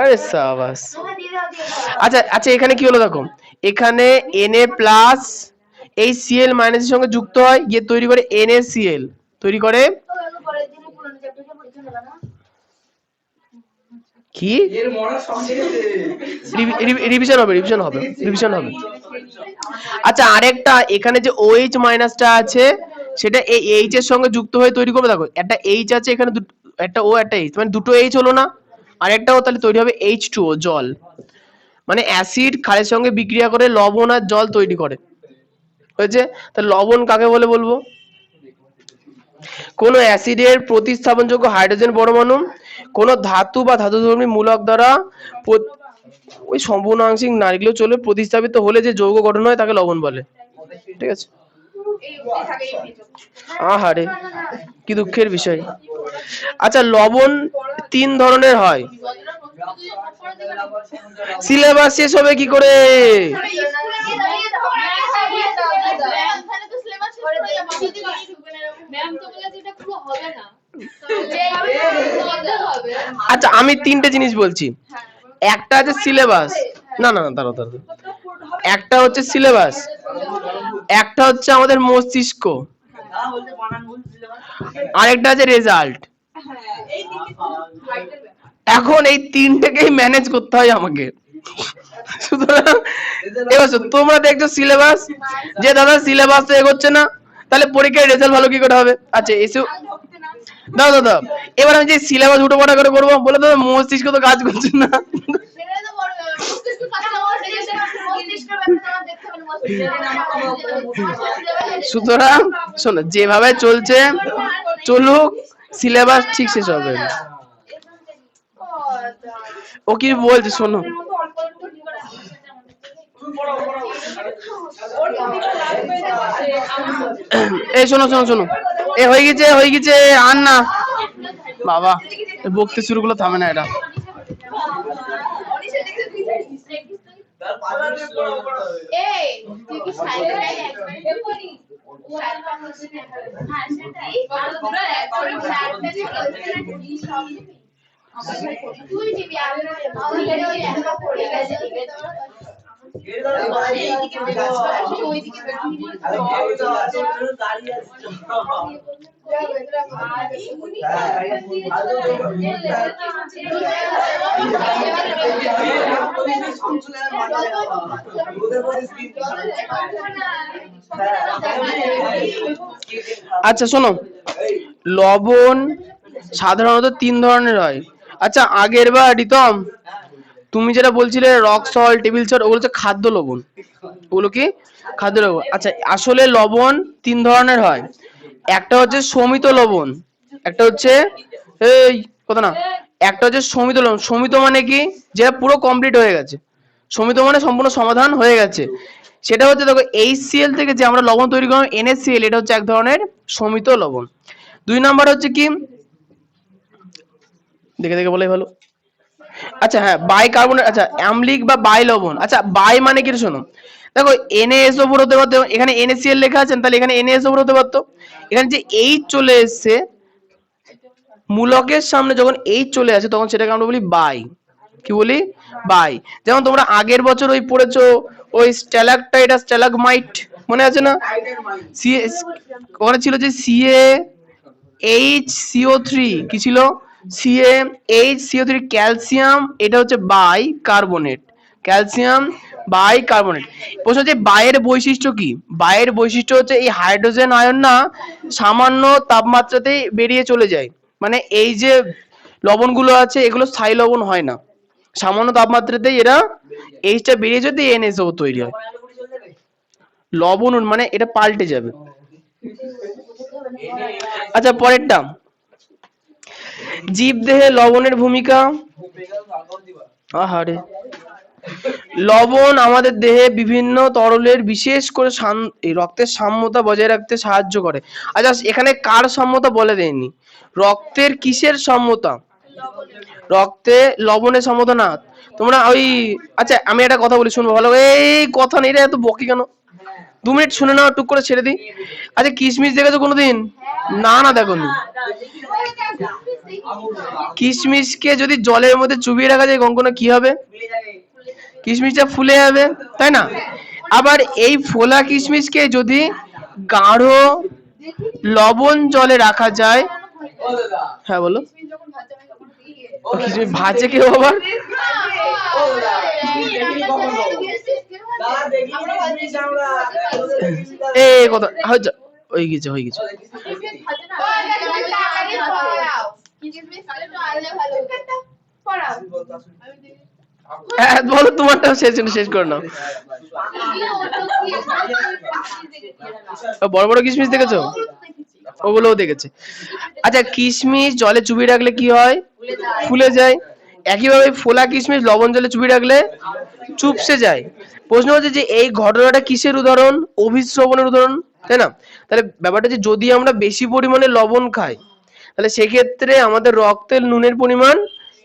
আরে সাবাস। আচ্ছা আচ্ছা, এখানে কি হলো দেখো, এখানে Na প্লাস এই Cl মাইনাসের সঙ্গে যুক্ত হয়, গিয়ে তৈরি করে NaCl, তৈরি করে কি? রিভিশন হবে, রিভিশন হবে, রিভিশন হবে। আচ্ছা আরেকটা, এখানে যে OH মাইনাসটা আছে সেটা এই H এর সঙ্গে যুক্ত হয়ে তৈরি করবে। দেখো একটা H আছে এখানে, একটা O একটা H, মানে দুটো H হলো না, আর একটা O, তাহলে তৈরি হবে H2O, জল। মানে অ্যাসিড ক্ষারের সঙ্গে বিক্রিয়া করে লবণ আর জল তৈরি করে, হয়েছে। তাহলে লবণ কাকে বলে বলবো? কোন অ্যাসিডের প্রতিস্থাপনযোগ্য হাইড্রোজেন পরমাণু কোন ধাতু বা ধাতুধর্মী মূলক দ্বারা ওই সম্পূর্ণ আংশিক নারীগুলো চলে প্রতিস্থাপিত হলে যে যৌগ গঠন হয় তাকে লবণ বলে। ঠিক আছে। আহারে কি দুঃখের বিষয়। আচ্ছা, লবণ 3 ধরনের হয়। সিলেবাস শেষ হবে কি করে? আচ্ছা, আমি 3টে জিনিস বলছি। একটা আছে সিলেবাস, না না না, দাঁড়াও দাঁড়াও, একটা হচ্ছে সিলেবাস, একটা হচ্ছে আমাদের মস্তিষ্ক, আরেকটা আছে রেজাল্ট। এখন এই 3টেকেই ম্যানেজ করতে হয় আমাকে। সুতরাং এবার তোমরা দেখছো সিলেবাস, যে দাদা সিলেবাস তো এগোচ্ছে না, তাহলে পরীক্ষায় রেজাল্ট ভালো কি করে হবে? আচ্ছা এসে দাও দাদা, এবার আমি যে সিলেবাস উঠোপাটা করে করবো, বলে দাদা মস্তিষ্ক তো কাজ করছে না। সুতরাং শোনো, যেভাবে চলছে চলুক, সিলেবাস ঠিক শেষ হবে। ও কি বলছে শোনো, এই শোনো শোনো শোনো, এ হয়ে গেছে আর না বাবা, বকতে শুরু করলে থামে না এটা। আচ্ছা শোনো, লবণ সাধারণত 3 ধরনের হয়। আচ্ছা আগের বার রিতম তুমি যেটা বলছিলে রক সল্ট, টেবিল সল্ট, ওগুলো হচ্ছে খাদ্য লবণ, ওগুলো কি খাদ্য লবণ। আচ্ছা আসলে লবণ 3 ধরনের হয়, একটা হচ্ছে সমিত লবণ, একটা হচ্ছে এই কথা না, একটা হচ্ছে সমিত লবণ। সমিত মানে কি, যেটা পুরো কমপ্লিট হয়ে গেছে, সমিত মানে সম্পূর্ণ সমাধান হয়ে গেছে। সেটা হচ্ছে দেখো HCl থেকে যে আমরা লবণ তৈরি করলাম NaCl, এটা হচ্ছে এক ধরনের সমিত লবণ। 2 নাম্বার হচ্ছে কি, দেখে দেখে বলাই ভালো। আচ্ছা হ্যাঁ, বাইকার্বনেট, আচ্ছা অ্যামলিক বা বাই লবণ। আচ্ছা বাই মানে কি শোনো, দেখো NaSO4 হতে পারতো, এখানে NaCl লেখা আছে, তাহলে এখানে NaSO4 হতে পারতো। এখানে যে H চলে এসেছে মূলকের সামনে, যখন H চলে আসে তখন সেটাকে আমরা বলি বাই। কি বলি? বাই। যেমন তোমরা আগের বছর ওই পড়েছো ওই স্ট্যালাকটাইট আর স্ট্যালাগমাইট, মনে আছে না? ওখানে ছিল যে CaHCO3, কি ছিল? CaHCO3 ক্যালসিয়াম, এটা হচ্ছে bicarbonate, calcium bicarbonate. প্রশ্ন হচ্ছে বাইয়ের বৈশিষ্ট্য কি? বাইয়ের বৈশিষ্ট্য হচ্ছে এই হাইড্রোজেন আয়ন না সামান্য তাপমাত্রাতেই বেরিয়ে চলে যায়, মানে এই যে লবণগুলো আছে এগুলো স্থায়ী লবণ হয় না, সামান্য তাপমাত্রাতেই এরা এইচটা বেরিয়ে যদি NaSO তৈরি হয়। লবণ মানে এটা পাল্টে যাবে। আচ্ছা পরেরটা, জীবদেহে লবণের ভূমিকা। আহারে, লবণ আমাদের দেহে বিভিন্ন তরলের বিশেষ করে রক্তের সাম্যতা বজায় রাখতে সাহায্য করে। আচ্ছা এখানে কার সাম্যতা বলে দেয়নি, রক্তের কিসের সাম্যতা? রক্তে লবণের সাম্যতা না, তোমরা ওই, আচ্ছা আমি একটা কথা বলি শুনবো ভালো, এই কথা নেই রে, এত বকি কেন? 2 মিনিট শুনে নাও, টুক করে ছেড়ে দিই। আচ্ছা কিশমিশ দেখেছো কোনোদিন? না না দেখোনি। কিশমিশকে যদি জলের মধ্যে চুবিয়ে রাখা যায় কখনো কি হবে? কিশমিশটা ফুলে যাবে, তাই না? আবার এই ফোলা কিশমিশকে যদি গাঢ় লবণ জলে রাখা যায়, হ্যাঁ বলো, কিশমিশ ভাজে কেউ আবার? এই কথা হয়ে গেছে। বলো তোমারটা শেষ করে নাও। বড় বড় কিশমিশ দেখেছো? ওগুলোও দেখেছে। আচ্ছা, কিশমিশ জলে চুবিয়ে রাখলে কি হয়? ফুলে যায়। একইভাবে ফোলা কিশমিশ লবণ জলে চুবিয়ে রাখলে চুপসে যায়। প্রশ্ন হচ্ছে যে এই ঘটনাটা কিসের উদাহরণ? অভিশ্রবণের উদাহরণ, তাই না? তাহলে ব্যাপারটা যে যদি আমরা বেশি পরিমাণে লবণ খাই তাহলে সেক্ষেত্রে আমাদের রক্তের নুনের পরিমাণ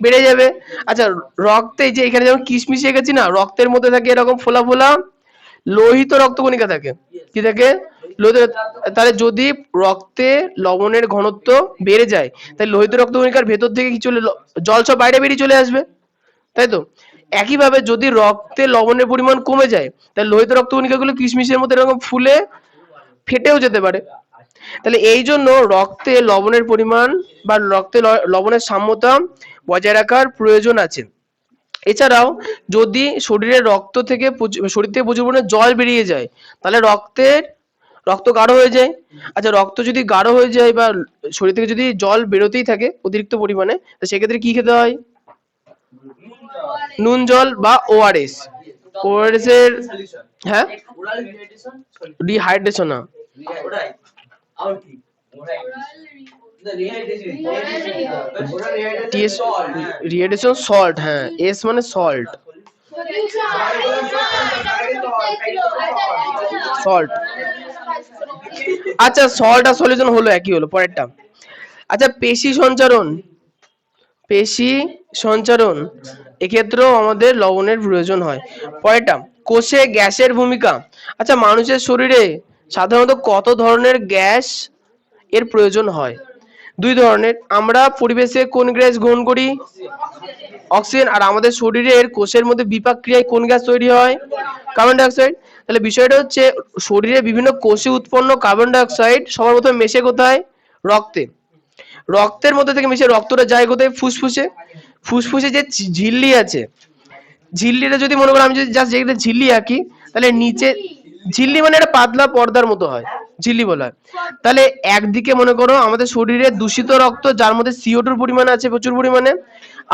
বেড়ে যাবে। আচ্ছা, রক্তে যে এখানে যেমন কিশমিশ গেছি না, রক্তের মধ্যে থাকে এরকম ফোলা ফোলা লোহিত রক্তকণিকা থাকে। কি থাকে? লোহিত। তাহলে যদি রক্তে লবণের ঘনত্ব বেড়ে যায় তাহলে লোহিত রক্তকণিকার ভেতর থেকে কি চলে জল সব বাইরে বেরিয়ে চলে আসবে, তাই তো? একইভাবে যদি রক্তে লবণের পরিমাণ কমে যায় তাহলে লোহিত রক্তকণিকাগুলো কিশমিশের মধ্যে এরকম ফুলে ফেটেও যেতে পারে। তাহলে এই জন্য রক্তে লবণের পরিমাণ বা রক্তে লবণের সাম্যতা বজায় রাখার প্রয়োজন আছে। এছাড়াও যদি শরীরের রক্ত থেকে শরীর থেকে প্রচুর পরিমাণে জল বেরিয়ে যায় তাহলে রক্ত গাঢ় হয়ে যায়। আচ্ছা, রক্ত যদি গাঢ় হয়ে যায় বা শরীর থেকে যদি জল বেরোতেই থাকে অতিরিক্ত পরিমাণে, তো সেক্ষেত্রে কি খেতে হয়? নুন জল বা ওআরএস। ওআরএস এর, হ্যাঁ, ডিহাইড্রেশন না, টিএস রিহাইড্রেশন সল্ট, হ্যাঁ, এস মানে সল্ট, সল্ট। আচ্ছা, সল্ট আর সলিউশন হলো একই হলো, পরেরটা। আচ্ছা, পেশি সঞ্চারণ এক্ষেত্রেও আমাদের লবণের প্রয়োজন হয়। পরেরটা, কোষে গ্যাসের ভূমিকা। আচ্ছা, মানুষের শরীরে সাধারণত কত ধরনের গ্যাস এর প্রয়োজন হয়? 2 ধরনের। আমরা পরিবেশে কোন গ্যাস গ্রহণ করি? অক্সিজেন। আর আমাদের শরীরের কোষের মধ্যে বিপাক ক্রিয়ায় কোন গ্যাস তৈরি হয়? Carbon die oxide. তাহলে বিষয়টা হচ্ছে শরীরের বিভিন্ন কোষে উৎপন্ন কার্বন ডাই অক্সাইড সবার প্রথমে মেশে কোথায়? রক্তে। রক্তের মধ্যে থেকে মিশে রক্তটা যায় কোথায়? ফুসফুসে। ফুসফুসে যে ঝিল্লি আছে, ঝিল্লিটা যদি মনে করো আমি যদি জাস্ট যেটা ঝিল্লি আঁকি তাহলে নিচে ঝিল্লি মানে একটা পাতলা পর্দার মতো হয়, ঝিল্লি বলা হয়। তাহলে একদিকে মনে করো আমাদের শরীরে দূষিত রক্ত যার মধ্যে CO2 পরিমাণ আছে প্রচুর পরিমাণে,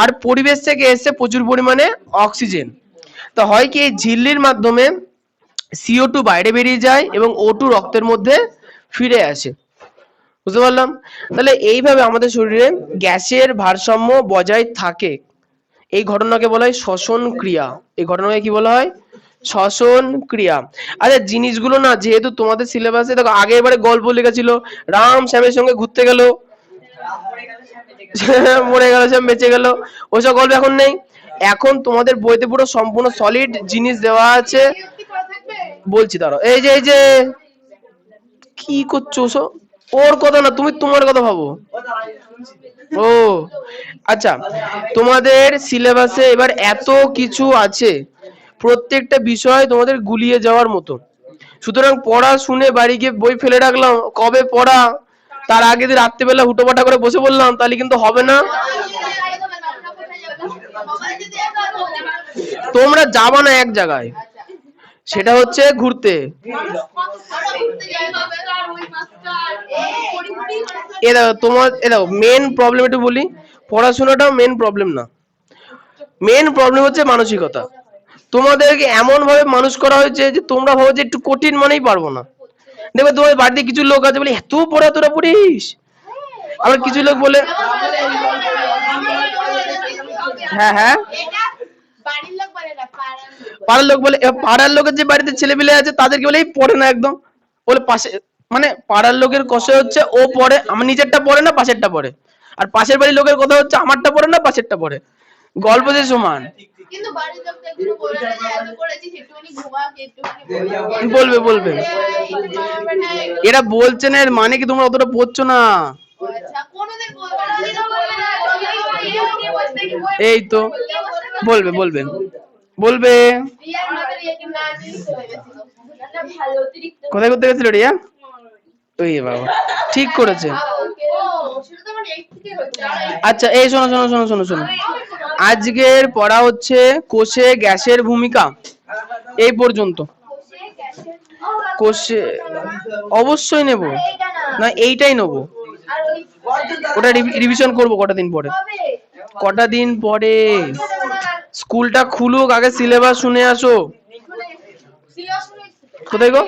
আর পরিবেশ থেকে এসে প্রচুর পরিমাণে অক্সিজেন। তো হয় কি এই ঝিল্লির মাধ্যমে CO2 বাইরে বেরিয়ে যায় এবং O2 রক্তের মধ্যে ফিরে আসে। বুঝতে পারলাম? তাহলে এইভাবে আমাদের শরীরে গ্যাসের ভারসাম্য বজায় থাকে। এই ঘটনাকে বলা হয় শ্বসন ক্রিয়া। এই ঘটনাকে কি বলা হয়? শ্বসন ক্রিয়া। আচ্ছা, জিনিসগুলো না যেহেতু তোমাদের সিলেবাসে দেখো আগে এবারে গল্প লেখা ছিল, রাম শ্যামের সঙ্গে ঘুরতে গেল, মরে গেল, শ্যাম বেঁচে গেল, ওইসব গল্প এখন নেই। এখন তোমাদের বইতে পুরো সম্পূর্ণ সলিড জিনিস দেওয়া আছে। বলছি দাঁড়াও, এই যে কি করছো? ওর কথা না, তুমি তোমার কথা ভাবো। ও আচ্ছা, তোমাদের সিলেবাসে এবার এত কিছু আছে, প্রত্যেকটা বিষয় তোমাদের গুলিয়ে যাওয়ার মতো। সুতরাং পড়া শুনে বাড়ি গিয়ে বই ফেলে রাখলাম, কবে পড়া তার আগে দিন রাত্রিবেলা হুটোপাটা করে বসে বললাম, তাহলে কিন্তু হবে না। তোমরা যাবা না এক জায়গায়, সেটা হচ্ছে ঘুরতে। এ দেখো তোমার, এ দেখো মেন প্রবলেম একটু বলি, পড়াশোনাটাও মেন প্রবলেম না, মেন প্রবলেম হচ্ছে মানসিকতা। তোমাদেরকে এমন ভাবে মানুষ করা হয়েছে যে তোমরা ভাবো যে একটু কঠিন মানেই পারবো না। দেখবে তোমার বাড়িতে কিছু লোক আছে বলে এত পড়া তোরা পড়িস, আবার কিছু লোক বলে হ্যাঁ হ্যাঁ পাড়ার লোক বলে, পাড়ার লোকের যে বাড়িতে ছেলে পেলে আছে তাদেরকে বলে পড়ে না একদম, বলে পাশে, মানে পাড়ার লোকের কষে হচ্ছে ও পড়ে, আমার নিজেরটা পড়ে না পাশেরটা পড়ে, আর পাশের বাড়ির লোকের কথা হচ্ছে আমারটা পড়ে না পাশেরটা পড়ে, গল্প যে সমান। বলবে এরা বলছে না, এর মানে কি তোমরা অতটা পড়ছো না? এই তো বলবে কোথায় করতে গেছিল রিয়া? ওই বাবা, ঠিক করেছে। আচ্ছা, এই শোনো, আজকের পড়া হচ্ছে কোষে গ্যাসের ভূমিকা, এই পর্যন্ত। কোষে অবশ্যই নেব না, এইটাই নেব, ওটা রিভিশন করব কটা দিন পরে স্কুলটা খুলুক, আগে সিলেবাস শুনে আসো। কোথায় গো?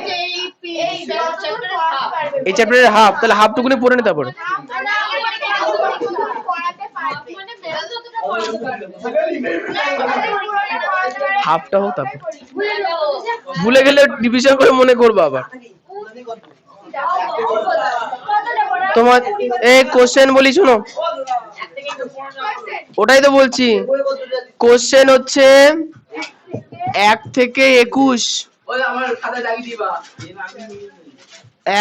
এই চ্যাপ্টারের হাফ, তাহলে হাফটুকুনি পড়ে নি তারপরে। হাফটা হোক তারপর, ভুলে গেলে ডিভিশন করে মনে করবো আবার। তোমার এই কোশ্চেন বলি শুনো, ওটাই তো বলছি। কোশ্চেন হচ্ছে 1 থেকে 21,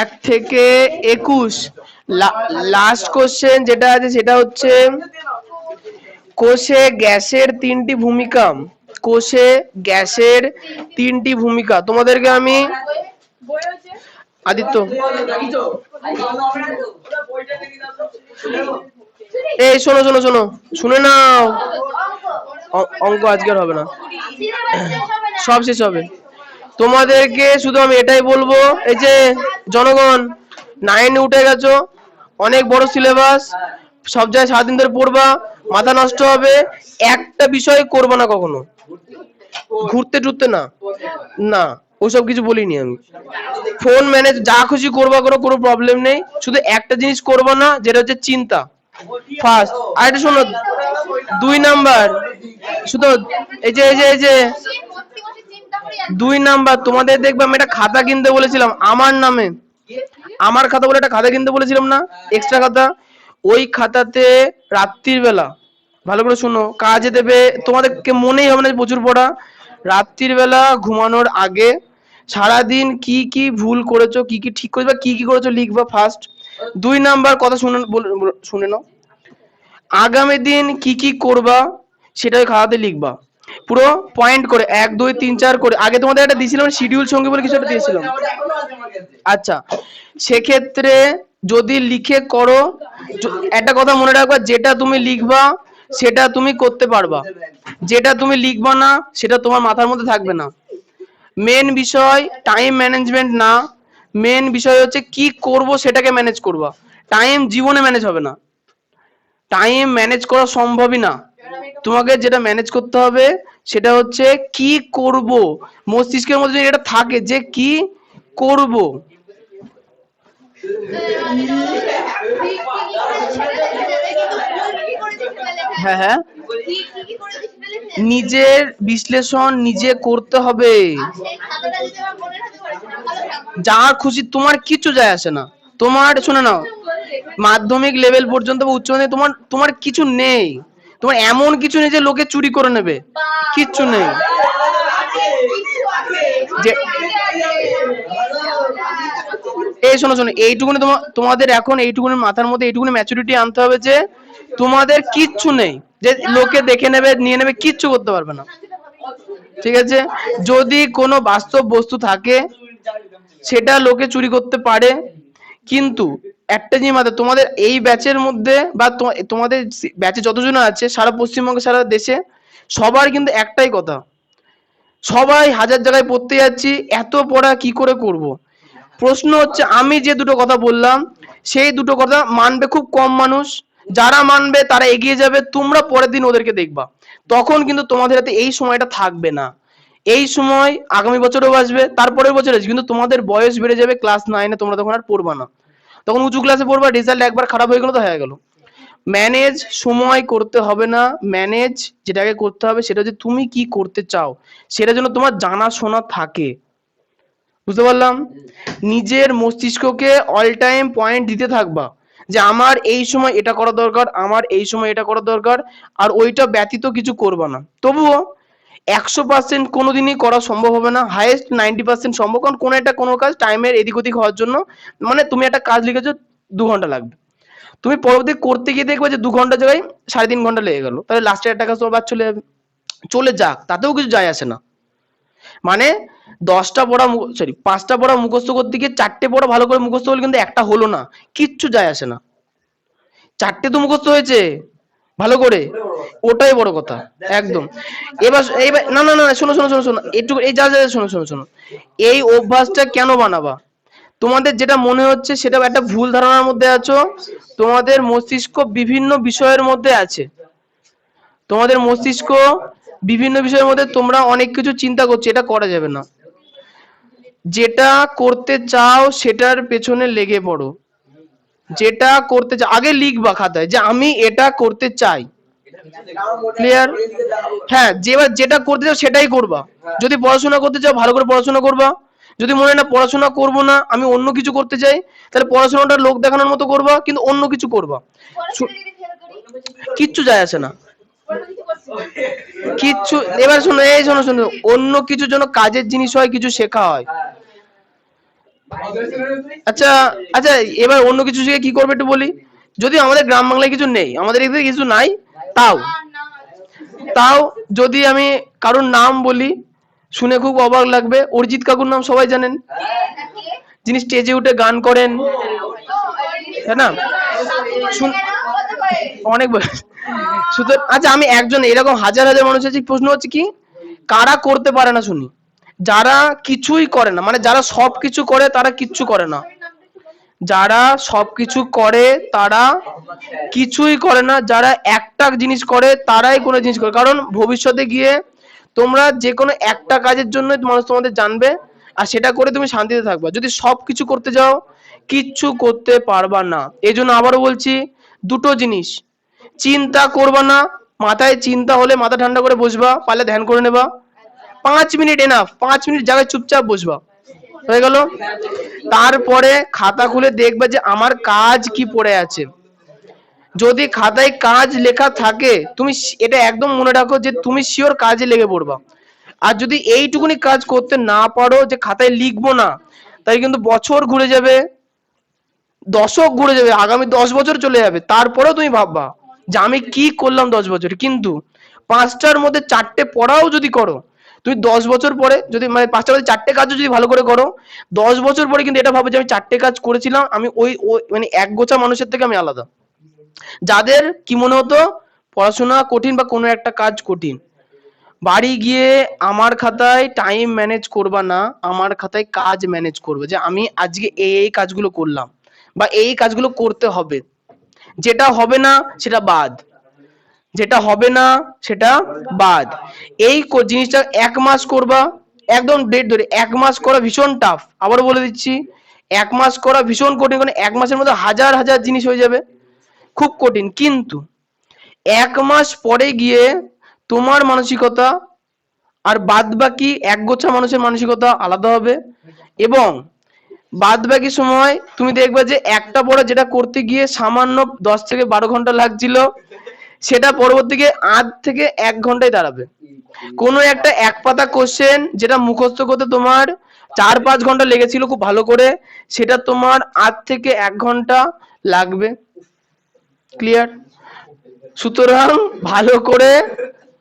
1 থেকে 21 লাস্ট কোশ্চেন যেটা আছে সেটা হচ্ছে কোষে গ্যাসের 3টি ভূমিকা। কোষে গ্যাসের 3টি ভূমিকা তোমাদেরকে আমি আদিত্য এই শোনো শোনো শোনো শুনে নাও, অঙ্ক আজকের হবে না, সব শেষ হবে। তোমাদেরকে শুধু আমি এটাই বলবো, এই যে জনগণ 9 উঠে গেছো, অনেক বড় সিলেবাস, সব জায়গায় সারাদিন ধরে পড়বা, মাথা নষ্ট হবে, একটা বিষয় করবা না কখনো, ঘুরতে টুরতে না, না ওসব কিছু বলিনি আমি। ফোন ম্যানেজ যা খুশি করবা করো, কোনো প্রবলেম নেই, শুধু একটা জিনিস করবা না, যেটা হচ্ছে চিন্তা ফার্স্ট। আর এটা শোনো 2 নাম্বার, শুধু এই যে 2 নাম্বার তোমাদের দেখবে আমি একটা খাতা কিনতে বলেছিলাম আমার নামে, আমার খাতা বলে একটা খাতা কিনতে বলেছিলাম না, এক্সট্রা খাতা। ওই খাতাতে রাত্রির বেলা ভালো করে শুনো, কাজে দেবে, তোমাদেরকে মনেই হবে না প্রচুর পড়া। রাত্রির বেলা ঘুমানোর আগে সারাদিন কি কি ভুল করেছো, কি কি ঠিক করেছো, কি কি করেছো লিখবা ফার্স্ট। 2 নাম্বার কথা শুনে নাও, আগামী দিন কি কি করবা সেটা খাতাতে লিখবা, পুরো পয়েন্ট করে 1 2 3 4 করে। আগে তোমাদের একটা দিয়েছিলাম শিডিউল সঙ্গী বলে কিছু একটা দিয়েছিলাম, আচ্ছা সেক্ষেত্রে যদি লিখে করো, একটা কথা মনে রাখবা, যেটা তুমি লিখবা সেটা তুমি করতে পারবা, যেটা তুমি লিখবা না সেটা তোমার মাথার মধ্যে থাকবে না। মেন বিষয় টাইম ম্যানেজমেন্ট না, মেন বিষয় হচ্ছে কি করব সেটাকে ম্যানেজ করবা। টাইম জীবনে ম্যানেজ হবে না, টাইম ম্যানেজ করা সম্ভবই না। তোমাকে যেটা ম্যানেজ করতে হবে সেটা হচ্ছে কি করব, মস্তিষ্কের মধ্যে যদি এটা থাকে যে কি করব। হ্যাঁ হ্যাঁ, নিজের বিশ্লেষণ নিজে করতে হবে, যা খুশি তোমার কিচ্ছু যায় আসে না। তোমার শুনে নাও, মাধ্যমিক লেভেল পর্যন্ত বা উচ্চ মাধ্যমিক তোমার কিছু নেই, তোমার এমন কিছু নেই যে লোকে চুরি করে নেবে, কিচ্ছু নেই। এই শোনো শোনো, এইটুকুনি তোমাদের এখন এইটুকুনি মাথার মধ্যে এইটুকুনি ম্যাচুরিটি আনতে হবে যে তোমাদের কিচ্ছু নেই, যে লোকে দেখে নেবে নিয়ে নেবে, কিচ্ছু করতে পারবে না, ঠিক আছে? যদি কোনো বাস্তব বস্তু থাকে সেটা লোকে চুরি করতে পারে, কিন্তু একটা জিনিস মাথায়, তোমাদের এই ব্যাচের মধ্যে বা তোমাদের ব্যাচে যতজন আছে সারা পশ্চিমবঙ্গে সারা দেশে সবার কিন্তু একটাই কথা, সবাই হাজার জায়গায় পড়তে যাচ্ছি, এত পড়া কি করে করব। প্রশ্ন হচ্ছে আমি যে দুটো কথা বললাম সেই দুটো কথা মানবে খুব কম মানুষ, যারা মানবে তারা এগিয়ে যাবে, তোমরা পরের দিন ওদেরকে দেখবা, তখন কিন্তু তোমাদের হাতে এই সময়টা থাকবে না। এই সময় আগামী বছরও আসবে, তারপরের বছর আসবে, কিন্তু তোমাদের বয়স বেড়ে যাবে, ক্লাস 9-এ তোমরা তখন আর পড়বা না, তখন উঁচু ক্লাসে পড়বা, রেজাল্ট একবার খারাপ হয়ে গেল তো হয়ে গেল। ম্যানেজ সময় করতে হবে না, ম্যানেজ যেটাকে করতে হবে সেটা হচ্ছে তুমি কি করতে চাও সেটা যেন তোমার জানাশোনা থাকে, বুঝতে পারলাম? নিজের মস্তিষ্ককে অল টাইম পয়েন্ট দিতে থাকবা যে আমার এই সময় এটা করা দরকার, আমার এই সময় এটা করা দরকার, আর ওইটা ব্যতীত কিছু করবা না। তবুও 100% কোনোদিনই করা সম্ভব হবে না, হাইয়েস্ট 90% সম্ভব, কারণ কোনো কাজ টাইমের এদিক ওদিক হওয়ার জন্য, মানে তুমি একটা কাজ লিখেছো 2 ঘন্টা লাগবে, তুমি পরবর্তী করতে গিয়ে দেখবে যে 2 ঘন্টা জায়গায় 3.5 ঘন্টা লেগে গেল, তাহলে লাস্টের একটা কাজ তোমার বাদ চলে যাবে। চলে যাক, তাতেও কিছু যায় আসে না, মানে 10টা পড়া 5টা পড়া মুখস্থ করতে গিয়ে 4টে পড়া ভালো করে মুখস্থ হলো কিন্তু একটা হলো না, কিচ্ছু যায় আসে না, 4টে তো মুখস্থ হয়েছে ভালো করে, ওটাই বড় কথা একদম। এবার না না না শোনো শোনো শোনো শোনো একটু, এই যা যা শোনো শোনো শোনো, এই অভ্যাসটা কেন বানাবা? তোমাদের যেটা মনে হচ্ছে সেটা একটা ভুল ধারণার মধ্যে আছো, তোমাদের মস্তিষ্ক বিভিন্ন বিষয়ের মধ্যে আছে, তোমাদের মস্তিষ্ক বিভিন্ন বিষয়ের মধ্যে তোমরা অনেক কিছু চিন্তা করছো, এটা করা যাবে না। যেটা করতে চাও সেটার পেছনে লেগে পড়ো। যেটা করতে চাও আগে লিখবা খাতায় যে আমি এটা করতে চাই। ক্লিয়ার? হ্যাঁ, যেটা করতে চাও সেটাই করবা। যদি পড়াশোনা করতে চাও ভালো করে পড়াশোনা করবা। যদি মনে হয় না পড়াশোনা করবো না, আমি অন্য কিছু করতে চাই, তাহলে পড়াশোনাটা লোক দেখানোর মতো করবা, কিন্তু অন্য কিছু করবা। কিচ্ছু যায় আসে না কিচ্ছু। এবার শোনো, এই শোনো শোনো, অন্য কিছু যেন কাজের জিনিস হয়, কিছু শেখা হয়। আচ্ছা আচ্ছা, এবার অন্য কিছু শিখে কি করবে একটু বলি। যদি আমাদের গ্রাম বাংলায় কিছু নেই, আমাদের এদিকে কিছু নাই, তাও তাও যদি আমি কারোর নাম বলি, শুনে খুব অবাক লাগবে। অরিজিৎ কাকুর নাম সবাই জানেন, যিনি স্টেজে উঠে গান করেন, তাই না? অনেক সুতরাং আচ্ছা, আমি একজন, এরকম হাজার হাজার মানুষ আছে। প্রশ্ন হচ্ছে কি, কারা করতে পারে না শুনি? যারা কিছুই করে না, মানে যারা সবকিছু করে তারা কিচ্ছু করে না। যারা সবকিছু করে তারা কিছুই করে না, যারা একটা জিনিস করে তারাই কোনো জিনিস করে। কারণ ভবিষ্যতে গিয়ে তোমরা যে কোনো একটা কাজের জন্য মানুষ তোমাদের জানবে, আর সেটা করে তুমি শান্তিতে থাকবে। যদি সবকিছু করতে যাও, কিচ্ছু করতে পারবা না। এই জন্য আবারও বলছি, দুটো জিনিস, চিন্তা করবা না। মাথায় চিন্তা হলে মাথা ঠান্ডা করে বসবা, পারলে ধ্যান করে নেবা। 5 মিনিট এনাফ, 5 মিনিট জায়গায় চুপচাপ বসবা, হয়ে গেল। তারপরে খাতা খুলে দেখবে যে আমার কাজ কি পড়ে আছে। যদি খাতায় কাজ লেখা থাকে, তুমি এটা একদম মনে রাখো যে তুমি শিওর কাজে লেগে পড়বা। আর যদি এইটুকুনি কাজ করতে না পারো যে খাতায় লিখবো না, তাই কিন্তু বছর ঘুরে যাবে, দশক ঘুরে যাবে, আগামী 10 বছর চলে যাবে, তারপরেও তুমি ভাববা যে আমি কি করলাম 10 বছরে। কিন্তু 5টার মধ্যে 4টে পড়াও যদি করো, তুমি 10 বছর পরে যদি, মানে 5টার মধ্যে 4টে কাজও যদি ভালো করে করো, 10 বছর পরে কিন্তু এটা ভাবো যে আমি 4টে কাজ করেছিলাম, আমি ওই মানে এক গোছা মানুষের থেকে আমি আলাদা। যাদের কি মনে হতো পড়াশোনা কঠিন বা কোনো একটা কাজ কঠিন, বাড়ি গিয়ে আমার খাতায় টাইম ম্যানেজ করবা না, আমার খাতায় কাজ ম্যানেজ করবে, যে আমি আজকে এই কাজগুলো করলাম বা এই কাজগুলো করতে হবে। যেটা হবে না সেটা বাদ, যেটা হবে না সেটা বাদ। এই জিনিসটা 1 মাস করবা, একদম ডেট ধরে। 1 মাস করা ভীষণ টাফ, আবার বলে দিচ্ছি, 1 মাস করা ভীষণ কঠিন, কারণ 1 মাসের মধ্যে হাজার হাজার জিনিস হয়ে যাবে, খুব কঠিন। কিন্তু 1 মাস পরে গিয়ে তোমার মানসিকতা আর বাদ বাকি একগোছা মানুষের মানসিকতা আলাদা হবে, এবং বাদ বাকি সময় তুমি দেখবে যে একটা পড়া যেটা করতে গিয়ে সামান্য 10 থেকে 12 ঘন্টা লাগছিল, সেটা পরবর্তীকে 8 থেকে 1 ঘন্টায় দাঁড়াবে। কোনো একটা এক পাতা কোশ্চেন যেটা মুখস্থ করতে তোমার 4-5 ঘন্টা লেগেছিল খুব ভালো করে, সেটা তোমার 8 থেকে 1 ঘন্টা লাগবে। ক্লিয়ার? সুতরাং ভালো করে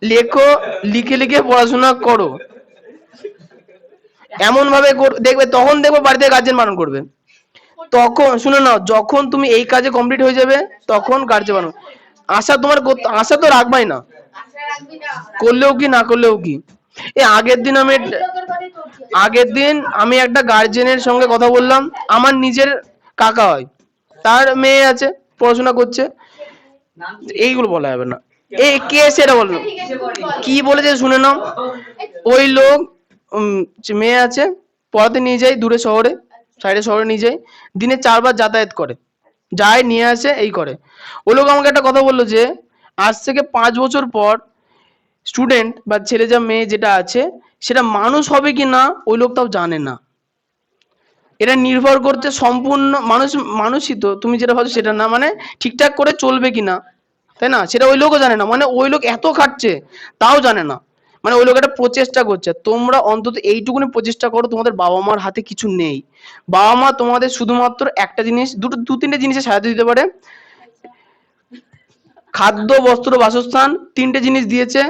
লেখো, লিখে লিখে পড়াশোনা করো, এমন ভাবে দেখবে, তখন দেখবে বাড়িতে গার্জেন বারণ করবে। তখন শুনে নাও, যখন তুমি এই কাজে কমপ্লিট হয়ে যাবে, তখন গার্জেন বারণ। আশা তোমার আশা তো রাখবাই না, করলেও কি না করলেও কি। এই আগের দিন আমি একটা গার্জেনের সঙ্গে কথা বললাম, আমার নিজের কাকা হয়, তার মেয়ে আছে, পড়াশোনা করছে। এইগুলো বলা যাবে না, এই কে সেটা বললো, কি বলেছে শুনে নাও। ওই লোক মেয়ে আছে, পড়াতে নিয়ে যায় দূরে শহরে, সাইডে শহরে নিয়ে যায়, দিনে 4 বার যাতায়াত করে, যায় নিয়ে আসে, এই করে। ওই লোক আমাকে একটা কথা বললো যে আজ থেকে 5 বছর পর স্টুডেন্ট বা ছেলে যা মেয়ে যেটা আছে, সেটা মানুষ হবে কি না ওই লোক তাও জানে না। এটা নির্ভর করছে সম্পূর্ণ মানুষই তো, তুমি যেটা ভাবছো সেটা না, মানে ঠিকঠাক করে চলবে কিনা, তাই না, সেটা ওই লোকও জানে না। মানে ওই লোক এত খাটছে তাও জানে না, মানে ওই লোক একটা প্রচেষ্টা করছে। তোমরা অন্তত এইটুকুনি প্রচেষ্টা করো, তোমাদের বাবা মার হাতে কিছু নেই। বাবা মা তোমাদের শুধুমাত্র একটা জিনিস, 2-3টে জিনিসে সাহায্য দিতে পারে, খাদ্য, বস্ত্র, বাসস্থান, 3টে জিনিস দিয়েছে।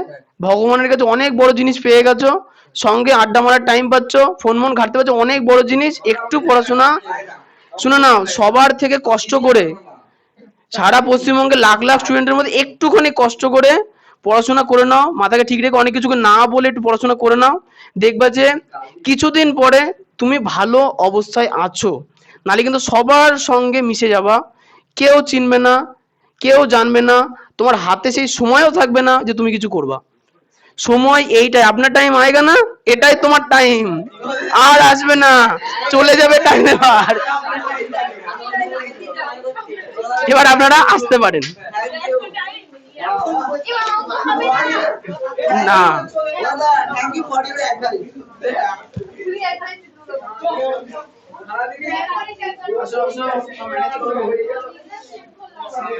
ভগবানের কাছে অনেক বড় জিনিস পেয়ে গেছো, সঙ্গে আড্ডা মারার টাইম পাচ্ছ, ফোন ঘাটতে পারছো, অনেক বড় জিনিস। একটু পড়াশোনা, শুনে নাও, সবার থেকে কষ্ট করে, সারা পশ্চিমবঙ্গে লাখ লাখ স্টুডেন্টের মধ্যে একটুখানি কষ্ট করে পড়াশোনা করে নাও, মাথাকে ঠিক রেখে অনেক কিছুকে না বলে একটু পড়াশোনা করে নাও, দেখবা যে কিছুদিন পরে তুমি ভালো অবস্থায় আছো। নালে কিন্তু সবার সঙ্গে মিশে যাবা, কেউ চিনবে না, কেউ জানবে না, তোমার হাতে সেই সময়ও থাকবে না যে তুমি কিছু করবা। সময় এইটাই, আপনার টাইম আएगा না, এটাই তোমার টাইম, আর আসবে না, চলে যাবে টাইম। এবার আপনারা আসতে পারেন। না Thank you for your advice.